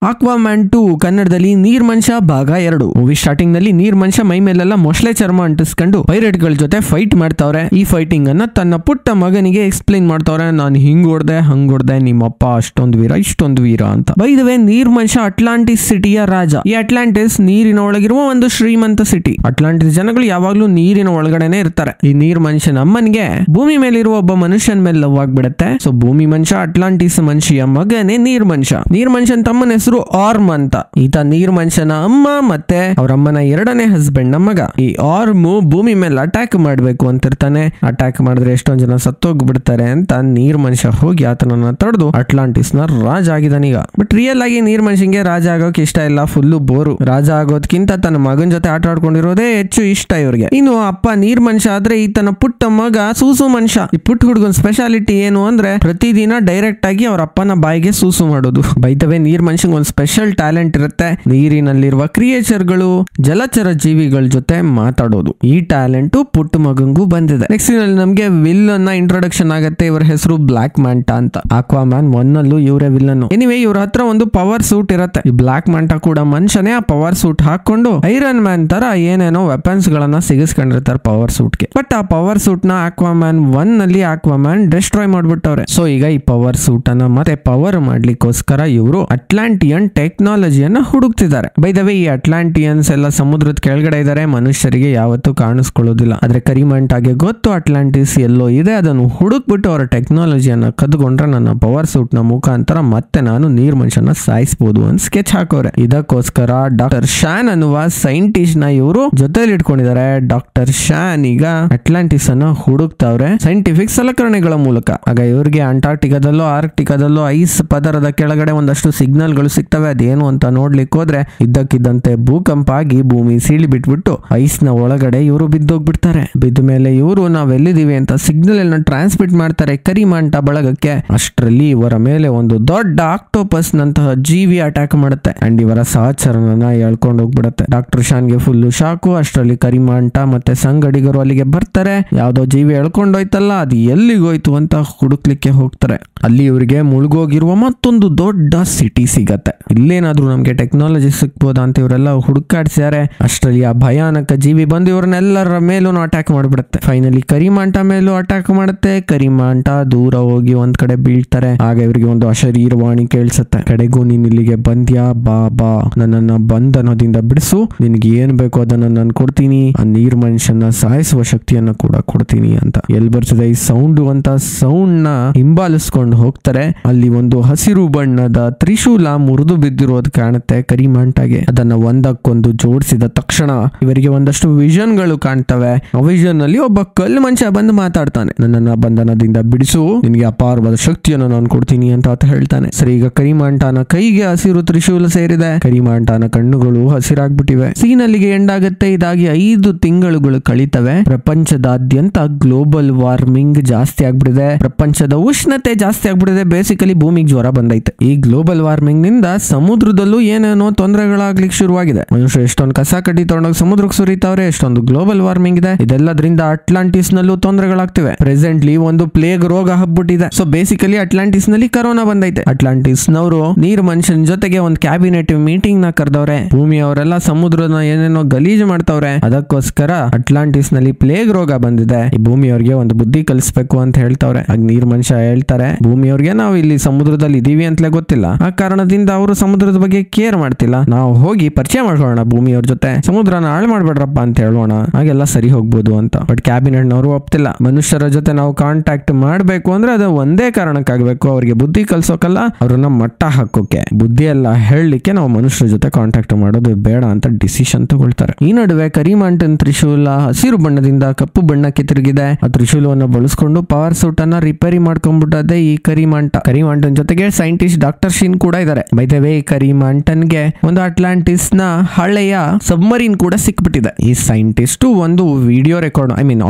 ಆಕ್ವಾಮ್ಯಾನ್ 2 ಕನ್ನಡದಲ್ಲಿ ನೀರ್ ಮನುಷ್ಯ ಭಾಗ 2. ಮೂವಿ ಸ್ಟಾರ್ಟಿಂಗ್ ನಲ್ಲಿ ನೀರ್ ಮನುಷ್ಯ ಮೈ ಮೇಲೆಲ್ಲ ಮೊಸಳೆ ಚರ್ಮ ಅಂಟಿಸ್ಕೊಂಡು ಪೈರೇಟ್ ಗಳ ಜೊತೆ ಫೈಟ್ ಮಾಡ್ತಾವ್ರೆ. ಈ ಫೈಟಿಂಗ್ ಅನ್ನ ತನ್ನ ಪುಟ್ಟ ಮಗನಿಗೆ ಎಕ್ಸ್ಪ್ಲೈನ್ ಮಾಡ್ತಾವ್ರೆ. ನಾನು ಹಿಂಗ್ ಹೊಡ್ದೆ ಹಂಗ್ ಹೊಡ್ದೆ, ನಿಮ್ಮಪ್ಪ ಅಷ್ಟೊಂದು ವೀರ ಇಷ್ಟೊಂದು ವೀರ ಅಂತ. ಬೈ ದ ವೇ, ನೀರ್ ಮನುಷ್ಯ ಅಟ್ಲಾಂಟಿಸ್ ಸಿಟಿಯ ರಾಜ. ಈ ಅಟ್ಲಾಂಟಿಸ್ ನೀರಿನ ಒಳಗಿರುವ ಒಂದು ಶ್ರೀಮಂತ ಸಿಟಿ. ಅಟ್ಲಾಂಟಿಸ್ ಜನಗಳು ಯಾವಾಗ್ಲೂ ನೀರಿನ ಒಳಗಡೆನೆ ಇರ್ತಾರೆ. ಈ ನೀರ್ ಮನುಷ್ಯನ ಅಮ್ಮನಿಗೆ ಭೂಮಿ ಮೇಲಿರುವ ಒಬ್ಬ ಮನುಷ್ಯನ ಮೇಲೆ ಲವ್ ಆಗ್ಬಿಡತ್ತೆ. ಸೊ ಭೂಮಿ ಮನುಷ್ಯ ಅಟ್ಲಾಂಟಿಸ್ ಮನುಷ್ಯ ಮಗನೇ ನೀರ್ ಮನುಷ್ಯ. ನೀರ್ ಮನುಷ್ಯನ ತಮ್ಮನ ಹೆಸರು ಆರ್ಮ್ ಅಂತ. ಈತ ನೀರ್ ಮನುಷ್ಯನ ಅಮ್ಮ ಮತ್ತೆ ಅವ್ರ ಅಮ್ಮನ ಎರಡನೇ ಹಸ್ಬೆಂಡ್ ನ ಮಗ. ಈ ಆರ್ಮ್ ಭೂಮಿ ಮೇಲೆ ಅಟ್ಯಾಕ್ ಮಾಡ್ಬೇಕು ಅಂತಿರ್ತಾನೆ. ಅಟ್ಯಾಕ್ ಮಾಡಿದ್ರೆ ಎಷ್ಟೊಂದ್ ಜನ ಸತ್ತೋಗ್ಬಿಡ್ತಾರೆ ಅಂತ ನೀರ್ ಮನುಷ್ಯ ಹೋಗಿ ಆತನನ್ನ ತಡೆದು ಅಟ್ಲಾಂಟಿಸ್ ನ ರಾಜ ಆಗಿದಾನೀಗ. ಬಟ್ ರಿಯಲ್ ಆಗಿ ನೀರ್ ಮನುಷ್ಯಂಗೆ ರಾಜ ಆಗೋಕ್ ಇಷ್ಟ ಇಲ್ಲ. Full bore. ರಾಜ ಆಗೋದ್ಕಿಂತ ತನ್ನ ಮಗನ ಜೊತೆ ಆಟ ಆಡ್ಕೊಂಡಿರೋದೇ ಹೆಚ್ಚು ಇಷ್ಟ ಇವ್ರಿಗೆ. ಇನ್ನು ಅಪ್ಪ ನೀರ್ ಮನುಷ್ಯ ಆದ್ರೆ ಈತನ ಪುಟ್ಟ ಮಗ ಸೂಸು ಮನುಷ್ಯ. ಈ ಪುಟ್ಟ ಹುಡುಗನ ಸ್ಪೆಷಾಲಿಟಿ ಏನು ಅಂದ್ರೆ ಪ್ರತಿದಿನ ಡೈರೆಕ್ಟ್ ಆಗಿ ಅವ್ರ ಅಪ್ಪನ ಬಾಯಿಗೆ ಸೂಸು ಮಾಡೋದು. ಬೈತವೆ ನೀರ್ ಮನುಷ್ಯಂಗೆ ಒಂದು ಸ್ಪೆಷಲ್ ಟ್ಯಾಲೆಂಟ್ ಇರುತ್ತೆ. ನೀರಿನಲ್ಲಿರುವ ಕ್ರಿಯೇಚರ್ಗಳು ಜಲಚರ ಜೀವಿಗಳ ಜೊತೆ ಮಾತಾಡೋದು. ಈ ಟ್ಯಾಲೆಂಟ್ ಪುಟ್ಟ ಮಗಂಗೂ ಬಂದಿದೆ. ನೆಕ್ಸ್ಟ್ ನಮ್ಗೆ ವಿಲ್ಲನ್ ಇಂಟ್ರೊಡಕ್ಷನ್ ಆಗತ್ತೆ. ಇವರ ಹೆಸರು ಬ್ಲಾಕ್ ಮ್ಯಾಂಟಾ ಅಂತ. ಆಕ್ವಾಮ್ಯಾನ್ 1 ಅಲ್ಲೂ ಇವರೇ ವಿಲ್ಲನ್. ಎನಿವೇ ಇವ್ರ ಹತ್ರ ಒಂದು ಪವರ್ ಸೂಟ್ ಇರುತ್ತೆ. ಈ ಬ್ಲಾಕ್ ಮ್ಯಾಂಟಾ ಕೂಡ ಮನುಷ್ಯನೇ. ಆ ಪವರ್ ಸೂಟ್ ಹಾಕೊಂಡು ಐರನ್ ಮ್ಯಾನ್ ತರ ಏನೇನೋ ವೆಪನ್ಸ್ ಗಳನ್ನ ಸಿಗಿಸ್ಕೊಂಡಿರ್ತಾರೆ ಪವರ್ ಸೂಟ್ ಗೆ. ಬಟ್ ಆ ಪವರ್ ಸೂಟ್ ನ ಆಕ್ವಾಮ್ಯಾನ್ 1 ನಲ್ಲಿ ಆಕ್ವಾಮ್ಯಾನ್ ಡಿಸ್ಟ್ರಾಯ್ ಮಾಡ್ಬಿಟ್ಟವ್ರೆ. ಸೊ ಈಗ ಈ ಪವರ್ ಸೂಟ್ ಅನ್ನ ಮತ್ತೆ ಪವರ್ ಮಾಡ್ಲಿಕ್ಕೋಸ್ಕರ ಇವರು ಅಟ್ಲಾಂಟಿಯನ್ ಟೆಕ್ನಾಲಜಿಯನ್ನ ಹುಡುಕ್ತಿದ್ದಾರೆ. ಬೈ ದ ವೇ, ಈ ಅಟ್ಲಾಂಟಿಯನ್ಸ್ ಎಲ್ಲ ಸಮುದ್ರದ ಕೆಳಗಡೆ ಇದ್ದಾರೆ. ಮನುಷ್ಯರಿಗೆ ಯಾವತ್ತೂ ಕಾಣಿಸ್ಕೊಳ್ಳೋದಿಲ್ಲ. ಆದ್ರೆ ಕರಿಮಂಟಾಗೆ ಗೊತ್ತು ಅಟ್ಲಾಂಟಿಸ್ ಎಲ್ಲೋ ಇದೆ. ಅದನ್ನು ಹುಡುಕ್ಬಿಟ್ಟು ಅವರ ಟೆಕ್ನಾಲಜಿಯನ್ನ ಕದ್ಕೊಂಡ್ರೆ ನನ್ನ ಪವರ್ ಸೂಟ್ ನ ಮುಖಾಂತರ ಮತ್ತೆ ನಾನು ನೀರ್ ಮನುಷ್ಯನ ಸಾಯಿಸಬಹುದು ಅಂತ ಸ್ಕೆಚ್ ಹಾಕೋರೆ. ಇದಕ್ಕೋಸ್ಕರ ಡಾಕ್ಟರ್ ಶಾನ್ ಅನ್ನುವ ಸೈಂಟಿಸ್ಟ್ ನ ಇವರು ಜೊತೆಲಿ ಇಟ್ಕೊಂಡಿದ್ದಾರೆ. ಡಾಕ್ಟರ್ ಶಾನ್ ಈಗ ಅಟ್ಲಾಂಟಿಸ್ ಅನ್ನ ಹುಡುಕ್ತಾವ್ರೆ ಸೈಂಟಿಫಿಕ್ ಸಲಕರಣೆಗಳ ಮೂಲಕ. ಆಗ ಇವ್ರಿಗೆ ಅಂಟಾರ್ಟಿಕಾದಲ್ಲೋ ಆರ್ಕ್ಟಿಕಾದಲ್ಲೋ ಐಸ್ ಪದರದ ಕೆಳಗಡೆ ಒಂದಷ್ಟು ಸಿಗ್ನಲ್ ಗಳು ಸಿಗ್ತವೆ. ಅದೇನು ಅಂತ ನೋಡ್ಲಿಕ್ಕೆ ಹೋದ್ರೆ ಇದ್ದಕ್ಕಿದ್ದಂತೆ ಭೂಕಂಪ ಆಗಿ ಭೂಮಿ ಸೀಳಿ ಬಿಟ್ಬಿಟ್ಟು ಐಸ್ ನ ಒಳಗಡೆ ಇವರು ಬಿದ್ದೋಗ್ಬಿಡ್ತಾರೆ. ಬಿದ್ದ ಮೇಲೆ ಇವರು ನಾವೆಲ್ಲಿದೀವಿ ಅಂತ ಸಿಗ್ನಲ್ ಅನ್ನ ಟ್ರಾನ್ಸ್ಮಿಟ್ ಮಾಡ್ತಾರೆ ಕರಿಮಾಂಟ ಬಳಗಕ್ಕೆ. ಅಷ್ಟರಲ್ಲಿ ಇವರ ಮೇಲೆ ಒಂದು ದೊಡ್ಡ ಆಕ್ಟೋಪಸ್ ನಂತಹ ಜೀವಿ ಅಟ್ಯಾಕ್ ಮಾಡುತ್ತೆ ಅಂಡ್ ಇವರ ಸಹಚರನನ್ನ ಎಳ್ಕೊಂಡು ಹೋಗ್ಬಿಡುತ್ತೆ. ಡಾಕ್ಟರ್ ಶಾನ್ಗೆ ಫುಲ್ ಶಾಕು. ಅಷ್ಟರಲ್ಲಿ ಕರಿಮಾಂಟ ಮತ್ತೆ ಸಂಗಡಿಗರು ಅಲ್ಲಿಗೆ ಬರ್ತಾರೆ. ಯಾವ್ದೋ ಜೀವಿ ಎಳ್ಕೊಂಡೋಯ್ತಲ್ಲ, ಅದು ಎಲ್ಲಿಗೋಯ್ತು ಅಂತ ಹುಡುಕ್ಲಿಕ್ಕೆ ಹೋಗ್ತಾರೆ. ಅಲ್ಲಿ ಇವರಿಗೆ ಮುಳುಗೋಗಿರುವ ಮತ್ತೊಂದು ದೊಡ್ಡ ಸಿಟಿ ಸಿಗತ್ತೆ. ಇಲ್ಲೇನಾದ್ರೂ ನಮ್ಗೆ ಟೆಕ್ನಾಲಜಿ ಸಿಕ್ಬೋದಾ ಅಂತ ಇವರೆಲ್ಲ ಹುಡುಕಾಡ್ಸಿದ್ದಾರೆ. ಅಷ್ಟರಲ್ಲಿ ಆ ಭಯಾನಕ ಜೀವಿ ಬಂದು ಇವ್ರನ್ನೆಲ್ಲರ ಮೇಲೂ ಅಟ್ಯಾಕ್ ಮಾಡ್ಬಿಡುತ್ತೆ. ಫೈನಲಿ ಕರಿಮಾಂಟ ಮೇಲೂ ಅಟ್ಯಾಕ್ ಮಾಡುತ್ತೆ. ಕರಿಮಾಂಟ ದೂರ ಹೋಗಿ ಒಂದ್ ಕಡೆ ಬೀಳ್ತಾರೆ. ಆಗ ಇವರಿಗೆ ಒಂದು ಅಶರೀರವಾಣಿ ಕೇಳಿಸುತ್ತೆ. ಕಡೆಗೂ ನೀನ್ ಇಲ್ಲಿಗೆ ಬಂದ್ಯಾ, ಬಾ ಬಾ, ನನ್ನನ್ನ ಬಂಧನದಿಂದ ಬಿಡಿಸು, ನಿನ್ಗೆ ಏನ್ ಬೇಕು ಅದನ್ನ ನಾನು ಕೊಡ್ತೀನಿ, ಆ ನೀರ್ ಮನುಷ್ಯನ ಸಾಯಿಸುವ ಶಕ್ತಿಯನ್ನ ಕೂಡ ಕೊಡ್ತೀನಿ ಅಂತ. ಎಲ್ಲಿ ಬರ್ತದೆ ಈ ಸೌಂಡ್ ಅಂತ ಸೌಂಡ್ ನ ಹಿಂಬಾಲಿಸ್ಕೊಂಡು ಹೋಗ್ತಾರೆ. ಅಲ್ಲಿ ಒಂದು ಹಸಿರು ಬಣ್ಣದ ತ್ರಿಶೂಲ ಮುರಿದು ಬಿದ್ದಿರೋದು ಕಾಣುತ್ತೆ ಕರಿಮಾಂಟಾಗೆ. ಅದನ್ನ ಒಂದಕ್ಕೊಂದು ಜೋಡಿಸಿದ ತಕ್ಷಣ ಇವರಿಗೆ ಒಂದಷ್ಟು ವಿಷನ್ ಗಳು ಕಾಣ್ತವೆ. ಆ ವಿಷನ್ ಅಲ್ಲಿ ಒಬ್ಬ ಕಲ್ಲು ಮನುಷ್ಯ ಬಂದು ಮಾತಾಡ್ತಾನೆ. ನನ್ನನ್ನ ಬಂಧನದಿಂದ ಬಿಡಿಸು, ನಿನ್ಗೆ ಅಪಾರವಾದ ಶಕ್ತಿಯನ್ನು ನಾನು ಕೊಡ್ತೀನಿ ಅಂತ ಹೇಳ್ತಾನೆ. ಸರಿ, ಈಗ ಕರಿಮಾಂಟಾನ ಕೈಗೆ ಹಸಿರು ತ್ರಿಶೂಲ ಸೇರಿದೆ. ಕರಿಮಾಂಟಾನ ಕಣ್ಣುಗಳು ಹಸಿರಾಗ್ಬಿಟ್ಟಿವೆ. ಸೀನ್ ಅಲ್ಲಿಗೆ ಎಂಡ್ ಆಗುತ್ತೆ. ಇದಾಗಿ 5 ತಿಂಗಳುಗಳು ಕಳೀತವೆ. ಪ್ರಪಂಚದಾದ್ಯಂತ ಗ್ಲೋಬಲ್ ವಾರ್ಮಿಂಗ್ ಜಾಸ್ತಿ ಆಗ್ಬಿಟ್ಟಿದೆ. ಪ್ರಪಂಚದ ಉಷ್ಣತೆ ಜಾಸ್ತಿ ಆಗ್ಬಿಟ್ಟಿದೆ. ಬೇಸಿಕಲಿ ಭೂಮಿಗೆ ಜ್ವರ ಬಂದೈತೆ. ಈ ಗ್ಲೋಬಲ್ ವಾರ್ಮಿಂಗ್ ನಿಂದ ಸಮುದ್ರದಲ್ಲೂ ಏನೇನೋ ತೊಂದರೆಗಳಾಗ್ಲಿಕ್ಕೆ ಶುರುವಾಗಿದೆ. ಮನುಷ್ಯರು ಎಷ್ಟೊಂದು ಕಸ ಕಡ್ಡಿ ತಗೊಂಡೋಗಿ ಸಮುದ್ರಕ್ಕೆ ಸುರಿತಾವ್ರೆ. ಎಷ್ಟೊಂದು ಗ್ಲೋಬಲ್ ವಾರ್ಮಿಂಗ್ ಇದೆ. ಇದೆಲ್ಲದ್ರಿಂದ ಅಟ್ಲಾಂಟಿಸ್ ನಲ್ಲೂ ತೊಂದರೆಗಳಾಗ್ತಿವೆ. ಪ್ರೆಸೆಂಟ್ಲಿ ಒಂದು ಪ್ಲೇಗ್ ರೋಗ ಹಬ್ಬಿಟ್ಟಿದೆ. ಸೊ ಬೇಸಿಕಲಿ ಅಟ್ಲಾಂಟಿಸ್ ನಲ್ಲಿ ಕರೋನಾ ಬಂದೈತೆ. ಅಟ್ಲಾಂಟಿಸ್ ನವರು ನೀರ್ ಮನುಷ್ಯನ ಜೊತೆಗೆ ಒಂದು ಕ್ಯಾಬಿನೆಟ್ ಮೀಟಿಂಗ್ ನ ಕರೆದವ್ರೆ. ಭೂಮಿಯವರೆಲ್ಲ ಸಮುದ್ರನ ಏನೇನೋ ಗಲೀಜು ಮಾಡ್ತಾವ್ರೆ. ಅದಕ್ಕೋಸ್ಕರ ಅಟ್ಲಾಂಟಿಸ್ ನಲ್ಲಿ ಪ್ಲೇಗ್ ರೋಗ ಬಂದಿದೆ. ಈ ಭೂಮಿಯವ್ರಿಗೆ ಒಂದು ಬುದ್ಧಿ ಕಲಿಸ್ಬೇಕು ಅಂತ ಹೇಳ್ತಾವ್ರೆ. ಆಗ ನೀರ್ ಮನುಷ್ಯ ಹೇಳ್ತಾರೆ, ಭೂಮಿಯವ್ರಿಗೆ ನಾವು ಇಲ್ಲಿ ಸಮುದ್ರದಲ್ಲಿ ಇದೀವಿ ಅಂತಲೇ ಗೊತ್ತಿಲ್ಲ. ಆ ಕಾರಣದಿಂದ ಅವರು ಸಮುದ್ರದ ಬಗ್ಗೆ ಕೇರ್ ಮಾಡ್ತಿಲ್ಲ. ನಾವು ಹೋಗಿ ಪರಿಚಯ ಮಾಡ್ಕೊಳ್ಳೋಣ ಭೂಮಿಯವ್ರ ಜೊತೆ, ಸಮುದ್ರನ ಹಾಳು ಮಾಡ್ಬೇಡ್ರಪ್ಪ ಅಂತ ಹೇಳೋಣ, ಹಾಗೆಲ್ಲ ಸರಿ ಹೋಗ್ಬೋದು ಅಂತ. ಬಟ್ ಕ್ಯಾಬಿನೆಟ್ ನವರು ಒಪ್ತಿಲ್ಲ. ಮನುಷ್ಯರ ಜೊತೆ ನಾವು ಕಾಂಟ್ಯಾಕ್ಟ್ ಮಾಡ್ಬೇಕು ಅಂದ್ರೆ ಅದು ಒಂದೇ ಕಾರಣಕ್ಕಾಗಬೇಕು, ಅವ್ರಿಗೆ ಬುದ್ಧಿ ಕಲ್ಸೋಕಲ್ಲ, ಅವ್ರನ್ನ ಮಟ್ಟ ಹಾಕೋಕೆ. ಬುದ್ಧಿ ಎಲ್ಲ ಹೇಳಲಿಕ್ಕೆ ನಾವು ಮನುಷ್ಯರ ಜೊತೆ ಕಾಂಟ್ಯಾಕ್ಟ್ ಮಾಡೋದು ಬೇಡ ಅಂತ ಡಿಸಿಷನ್ ತಗೊಳ್ತಾರೆ. ಈ ನಡುವೆ ಕರಿಮಾಂಟನ್ ತ್ರಿಶೂಲ ಹಸಿರು ಬಣ್ಣದಿಂದ ಕಪ್ಪು ಬಣ್ಣಕ್ಕೆ ತಿರುಗಿದೆ. ಆ ತ್ರಿಶೂಲವನ್ನು ಬಳಸ್ಕೊಂಡು ಪವರ್ ಸೂಟ್ ಅನ್ನ ರಿಪೇರಿ ಮಾಡ್ಕೊಂಡ್ಬಿಟ್ಟದೆ ಈ ಕರಿಮಾಂಟನ್ ಜೊತೆಗೆ ಸೈಂಟಿಸ್ಟ್ ಡಾಕ್ಟರ್ ಶಿನ್ ಕೂಡ ಇದ್ದಾರೆ. ಬೈ ದ ವೇ, ಕರಿಮಾಂಟನ್ಗೆ ಒಂದು ಅಟ್ಲಾಂಟಿಸ್ ನ ಹಳೆಯ ಸಬ್ಮರೀನ್ ಕೂಡ ಸಿಕ್ಬಿಟ್ಟಿದೆ. ಈ ಸೈಂಟಿಸ್ಟ್ ಒಂದು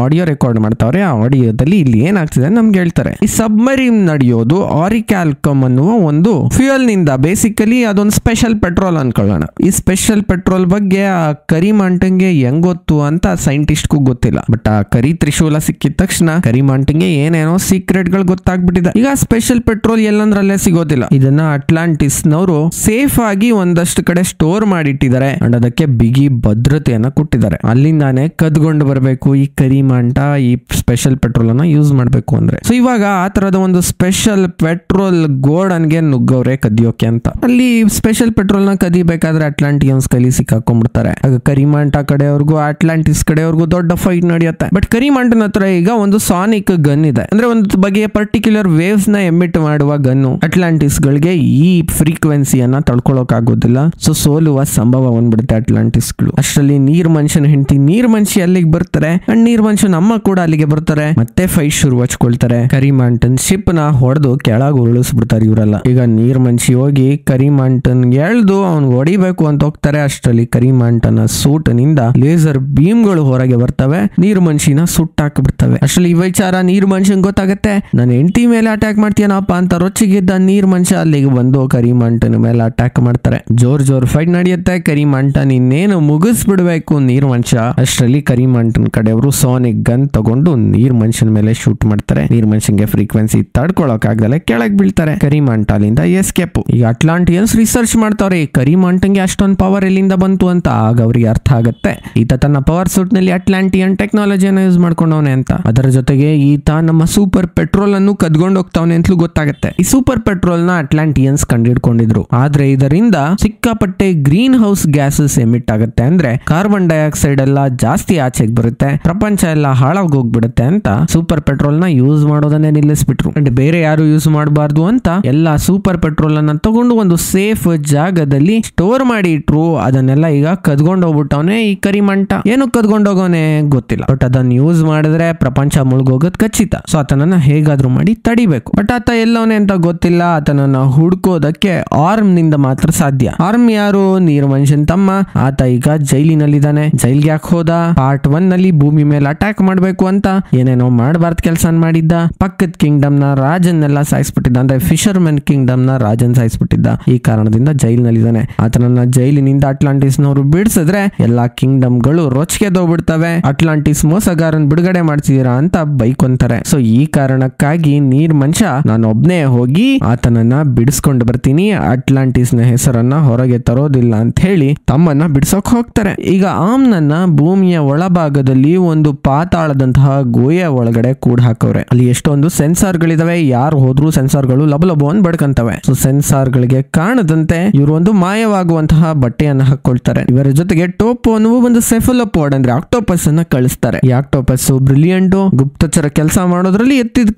ಆಡಿಯೋ ರೆಕಾರ್ಡ್ ಮಾಡ್ತಾವ್ರೆ. ಆ ಆಡಿಯೋದಲ್ಲಿ ಇಲ್ಲಿ ಏನಾಗ್ತಿದೆ ನಮ್ಗೆ ಹೇಳ್ತಾರೆ. ಈ ಸಬ್ಮರೀನ್ ನಡೆಯೋದು ಆರಿಕ್ಯಾಲ್ಕಮ್ ಅನ್ನುವ ಒಂದು ಫ್ಯೂಯಲ್ ನಿಂದ. ಬೇಸಿಕಲಿ ಅದೊಂದು ಸ್ಪೆಷಲ್ ಪೆಟ್ರೋಲ್ ಅನ್ಕೊಳ್ಳೋಣ. ಈ ಸ್ಪೆಷಲ್ ಪೆಟ್ರೋಲ್ ಬಗ್ಗೆ ಆ ಕರಿಮಾಂಟನ್ಗೆ ಹೆಂಗ್ ಗೊತ್ತು ಅಂತ ಸೈಂಟಿಸ್ಟ್ಗೂ ಗೊತ್ತಿಲ್ಲ. ಬಟ್ ಆ ಕರಿ ತ್ರಿಶೂಲ ಸಿಕ್ಕಿದ ತಕ್ಷಣ ಕರಿಮಾಂಟನ್ಗೆ ಏನೇನೋ ಸೀಕ್ರೆಟ್ ಗಳು ಗೊತ್ತಾಗ್ಬಿಟ್ಟಿದೆ. ಈಗ ಸ್ಪೆಷಲ್ ಪೆಟ್ರೋಲ್ ಎಲ್ಲಂದ್ರಲ್ಲೇ ಸಿಗೋದಿಲ್ಲ. ಇದನ್ನ ಅಟ್ಲಾಂಟಿಸ್ ನವರು ಅವರು ಸೇಫ್ ಆಗಿ ಒಂದಷ್ಟು ಕಡೆ ಸ್ಟೋರ್ ಮಾಡಿಟ್ಟಿದ್ದಾರೆ ಅಂಡ್ ಅದಕ್ಕೆ ಬಿಗಿ ಭದ್ರತೆಯನ್ನ ಕೊಟ್ಟಿದ್ದಾರೆ. ಅಲ್ಲಿಂದಾನೆ ಕದ್ಕೊಂಡು ಬರಬೇಕು ಈ ಕರಿಮಾಂಟ ಈ ಸ್ಪೆಷಲ್ ಪೆಟ್ರೋಲ್ ಅನ್ನ ಯೂಸ್ ಮಾಡಬೇಕು ಅಂದ್ರೆ. ಸೊ ಇವಾಗ ಆ ತರದ ಒಂದು ಸ್ಪೆಷಲ್ ಪೆಟ್ರೋಲ್ ಗೋಡನ್ಗೆ ನುಗ್ಗವ್ರೆ ಕದಿಯೋಕೆ ಅಂತ. ಅಲ್ಲಿ ಸ್ಪೆಷಲ್ ಪೆಟ್ರೋಲ್ ನ ಕದಿಬೇಕಾದ್ರೆ ಅಟ್ಲಾಂಟಿಯನ್ಸ್ ಕೈಲಿ ಸಿಕ್ಕಾಕೊಂಡ್ಬಿಡ್ತಾರೆ. ಆಗ ಕರಿಮಾಂಟ ಕಡೆಯವ್ರಿಗೂ ಅಟ್ಲಾಂಟಿಸ್ ಕಡೆಯವ್ರಿಗೂ ದೊಡ್ಡ ಫೈಟ್ ನಡೆಯುತ್ತೆ. ಬಟ್ ಕರಿಮಾಂಟನ ಹತ್ರ ಈಗ ಒಂದು ಸಾನಿಕ್ ಗನ್ ಇದೆ, ಅಂದ್ರೆ ಒಂದು ಬಗೆಯ ಪರ್ಟಿಕ್ಯುಲರ್ ವೇವ್ಸ್ ನ ಎಮಿಟ್ ಮಾಡುವ ಗನ್ನು. ಅಟ್ಲಾಂಟಿಸ್ ಗಳಿಗೆ ಈ ಫ್ರೀಕ್ವೆನ್ಸಿಯನ್ನ ತಡ್ಕೊಳಕ್ ಆಗೋದಿಲ್ಲ. ಸೊ ಸೋಲುವ ಸಂಭವ ಬಂದ್ಬಿಡುತ್ತೆ ಅಟ್ಲಾಂಟಿಸ್ ಗಳು. ಅಷ್ಟರಲ್ಲಿ ನೀರ್ ಮನುಷ್ಯನ ಹೆಂಡತಿ ನೀರ್ ಮನುಷ್ಯ ಅಲ್ಲಿಗೆ ಬರ್ತಾರೆ ಅಂಡ್ ನೀರ್ ಮನುಷ್ಯನ ಅಮ್ಮ ಕೂಡ ಅಲ್ಲಿಗೆ ಬರ್ತಾರೆ. ಮತ್ತೆ ಫೈಟ್ ಶುರು ಹಚ್ಕೊಳ್ತಾರೆ. ಕರಿಮಾಂಟನ್ ಶಿಪ್ ನ ಹೊಡೆದು ಕೆಳಗೆ ಉರುಳಿಸ್ಬಿಡ್ತಾರೆ ಇವರೆಲ್ಲ. ಈಗ ನೀರ್ ಮನುಷ್ಯ ಹೋಗಿ ಕರಿಮಾಂಟನ್ ಎಳ್ದು ಅವ್ನ್ ಹೊಡಿಬೇಕು ಅಂತ ಹೋಗ್ತಾರೆ. ಅಷ್ಟರಲ್ಲಿ ಕರಿಮಾಂಟನ ಸೂಟ್ ನಿಂದ ಲೇಸರ್ ಬೀಮ್ ಗಳು ಹೊರಗೆ ಬರ್ತವೆ, ನೀರ್ ಮನುಷ್ಯನ ಸುಟ್ಟಾಕ್ಬಿಡ್ತವೆ. ಅಷ್ಟರಲ್ಲಿ ಈ ವಿಚಾರ ನೀರ್ ಮನುಷ್ಯನ್ ಗೊತ್ತಾಗತ್ತೆ. ನನ್ನ ಹೆಂಡತಿ ಮೇಲೆ ಅಟ್ಯಾಕ್ ಮಾಡ್ತೀಯನಪ್ಪ ಅಂತ ರೊಚ್ಚಿಗಿದ್ದ ನೀರ್ ಮನುಷ್ಯ ಅಲ್ಲಿಗೆ ಬಂದು ಕರಿಮಾಂಟನ್ ಮೇಲೆ ಅಟ್ಯಾಕ್ ಮಾಡ್ತಾರೆ. ಜೋರ್ ಫೈಟ್ ನಡೆಯುತ್ತೆ. ಕರಿಮಾಂಟನ್ ಇನ್ನೇನು ಮುಗಿಸ್ಬಿಡ್ಬೇಕು ನೀರ್ ಮನುಷ್ಯ. ಅಷ್ಟರಲ್ಲಿ ಕರಿಮಾಂಟನ್ ಕಡೆಯವರು ಸೋನಿಕ್ ಗನ್ ತಗೊಂಡು ನೀರ್ ಮನುಷ್ಯನ ಮೇಲೆ ಶೂಟ್ ಮಾಡ್ತಾರೆ. ನೀರ್ ಮನುಷ್ಯನ್ಗೆ ಫ್ರೀಕ್ವೆನ್ಸಿ ತಡ್ಕೊಳಕ್ ಆಗದಲ್ಲ ಕೆಳಗ್ ಬೀಳ್ತಾರೆ. ಕರಿಮಾಂಟ ಅಲ್ಲಿಂದ ಎಸ್ಕೇಪ್. ಈಗ ಅಟ್ಲಾಂಟಿಯನ್ಸ್ ರಿಸರ್ಚ್ ಮಾಡ್ತಾವ್ರೆ ಕರಿಮಾಂಟನ್ಗೆ ಅಷ್ಟೊಂದು ಪವರ್ ಎಲ್ಲಿಂದ ಬಂತು ಅಂತ. ಆಗ ಅವ್ರಿಗೆ ಅರ್ಥ ಆಗುತ್ತೆ ಈತ ತನ್ನ ಪವರ್ ಸೂಟ್ ನಲ್ಲಿ ಅಟ್ಲಾಂಟಿಯನ್ ಟೆಕ್ನಾಲಜಿಯನ್ನು ಯೂಸ್ ಮಾಡ್ಕೊಂಡವನೆ ಅಂತ. ಅದರ ಜೊತೆಗೆ ಈತ ನಮ್ಮ ಸೂಪರ್ ಪೆಟ್ರೋಲ್ ಅನ್ನು ಕದ್ಕೊಂಡು ಹೋಗ್ತಾವನೆ ಅಂತಲೂ ಗೊತ್ತಾಗುತ್ತೆ. ಈ ಸೂಪರ್ ಪೆಟ್ರೋಲ್ ನ ಅಟ್ಲಾಂಟಿಯನ್ಸ್ ಕಂಡಿಡ್ಕೊಂಡಿದ್ರು. ಆದ್ರೆ ಇದರಿಂದ ಸಿಕ್ಕಾಪಟ್ಟೆ ಗ್ರೀನ್ ಹೌಸ್ ಗ್ಯಾಸಸ್ ಎಮಿಟ್ ಆಗುತ್ತೆ. ಅಂದ್ರೆ ಕಾರ್ಬನ್ ಡೈಆಕ್ಸೈಡ್ ಎಲ್ಲ ಜಾಸ್ತಿ ಆಚೆಗೆ ಬರುತ್ತೆ, ಪ್ರಪಂಚ ಎಲ್ಲ ಹಾಳಾಗಿ ಹೋಗ್ಬಿಡುತ್ತೆ ಅಂತ ಸೂಪರ್ ಪೆಟ್ರೋಲ್ ನ ಯೂಸ್ ಮಾಡೋದನ್ನೇ ನಿಲ್ಲಿಸ್ಬಿಟ್ರು. ಅಂಡ್ ಬೇರೆ ಯಾರು ಯೂಸ್ ಮಾಡಬಾರ್ದು ಅಂತ ಎಲ್ಲಾ ಸೂಪರ್ ಪೆಟ್ರೋಲ್ ಅನ್ನ ತಗೊಂಡು ಒಂದು ಸೇಫ್ ಜಾಗದಲ್ಲಿ ಸ್ಟೋರ್ ಮಾಡಿ ಇಟ್ರು. ಅದನ್ನೆಲ್ಲ ಈಗ ಕದ್ಕೊಂಡು ಹೋಗ್ಬಿಟ್ಟವನೆ ಈ ಕರಿಮಂಟ. ಏನು ಕದ್ಕೊಂಡು ಹೋಗೋನೆ ಗೊತ್ತಿಲ್ಲ, ಬಟ್ ಅದನ್ನ ಯೂಸ್ ಮಾಡಿದ್ರೆ ಪ್ರಪಂಚ ಮುಳುಗೋಗೋದ್ ಖಚಿತ. ಸೊ ಆತನನ್ನ ಹೇಗಾದ್ರೂ ಮಾಡಿ ತಡಿಬೇಕು. ಬಟ್ ಆತ ಎಲ್ಲವನೇ ಅಂತ ಗೊತ್ತಿಲ್ಲ. ಆತನನ್ನ ಹುಡ್ಕೋದಕ್ಕೆ ಆರ್ಮ್ ನಿಂದ ಮಾತ್ರ ಸಾಧ್ಯ. ಆರ್ಮ್ ಯಾರು? ನೀರ್ ಮನುಷ್ಯನ್ ತಮ್ಮ. ಆತ ಈಗ ಜೈಲಿನಲ್ಲಿದ್ದಾನೆ. ಜೈಲ್ಗೆ ಯಾಕೆ ಹೋದ? ಪಾರ್ಟ್ 1 ನಲ್ಲಿ ಭೂಮಿ ಮೇಲೆ ಅಟ್ಯಾಕ್ ಮಾಡ್ಬೇಕು ಅಂತ ಏನೇನೋ ಮಾಡಬಾರ್ದು ಕೆಲಸ ಮಾಡಿದ್ದ. ಪಕ್ಕದ ಕಿಂಗ್ಡಮ್ ನ ರಾಜನ್ನೆಲ್ಲ ಸಾಯಿಸ್ಬಿಟ್ಟಿದ್ದ. ಅಂದ್ರೆ ಫಿಶರ್ಮನ್ ಕಿಂಗ್ಡಮ್ ನ ರಾಜನ್ ಸಾಯಿಸ್ಬಿಟ್ಟಿದ್ದ. ಈ ಕಾರಣದಿಂದ ಜೈಲಿನಲ್ಲಿದ್ದಾನೆ. ಆತನನ್ನ ಜೈಲಿನಿಂದ ಅಟ್ಲಾಂಟಿಸ್ ನವರು ಬಿಡಿಸಿದ್ರೆ ಎಲ್ಲಾ ಕಿಂಗ್ಡಮ್ ಗಳು ರೊಚ್ಕೆದೋಗ್ಬಿಡ್ತವೆ. ಅಟ್ಲಾಂಟಿಸ್ ಮೋಸಗಾರನ್ ಬಿಡುಗಡೆ ಮಾಡ್ತಿದ್ದೀರಾ ಅಂತ ಬೈಕೊಂತಾರೆ. ಸೊ ಈ ಕಾರಣಕ್ಕಾಗಿ ನೀರ್ ಮನುಷ್ಯ ನಾನು ಒಬ್ನೇ ಹೋಗಿ ಆತನನ್ನ ಬಿಡಿಸ್ಕೊಂಡು ಬರ್ತೀನಿ, ಅಟ್ಲಾಂಟಿಸ್ ನ ಹೆಸರನ್ನ ಹೊರಗೆ ತರೋದಿಲ್ಲ ಅಂತ ಹೇಳಿ ತಮ್ಮನ್ನ ಬಿಡಿಸೋಕ್ ಹೋಗ್ತಾರೆ. ಈಗ ಆಮ್ನನ್ನ ಭೂಮಿಯ ಒಳಭಾಗದಲ್ಲಿ ಒಂದು ಪಾತಾಳದಂತಹ ಗೋಯ ಒಳಗಡೆ ಕೂಡ ಹಾಕವ್ರೆ. ಅಲ್ಲಿ ಎಷ್ಟೊಂದು ಸೆನ್ಸಾರ್ ಗಳಿದಾವೆ. ಯಾರು ಹೋದ್ರು ಸೆನ್ಸಾರ್ ಗಳು ಲಬಲಬೋ ಅಂತ ಬಡ್ಕಂತವೆ. ಸೊ ಸೆನ್ಸಾರ್ ಗಳಿಗೆ ಕಾಣದಂತೆ ಇವರು ಒಂದು ಮಾಯವಾಗುವಂತಹ ಬಟ್ಟೆಯನ್ನ ಹಾಕೊಳ್ತಾರೆ. ಇವರ ಜೊತೆಗೆ ಟೋಪೋ ಅನ್ನುವ ಒಂದು ಸೆಫಲೋಪೋಡ್ ಅಂದ್ರೆ ಆಕ್ಟೋಪಸ್ ಅನ್ನ ಕಳಿಸ್ತಾರೆ. ಈ ಆಕ್ಟೋಪಸ್ ಬ್ರಿಲಿಯಂಟ್, ಗುಪ್ತಚರ ಕೆಲಸ ಮಾಡೋದ್ರಲ್ಲಿ ಎತ್ತಿದ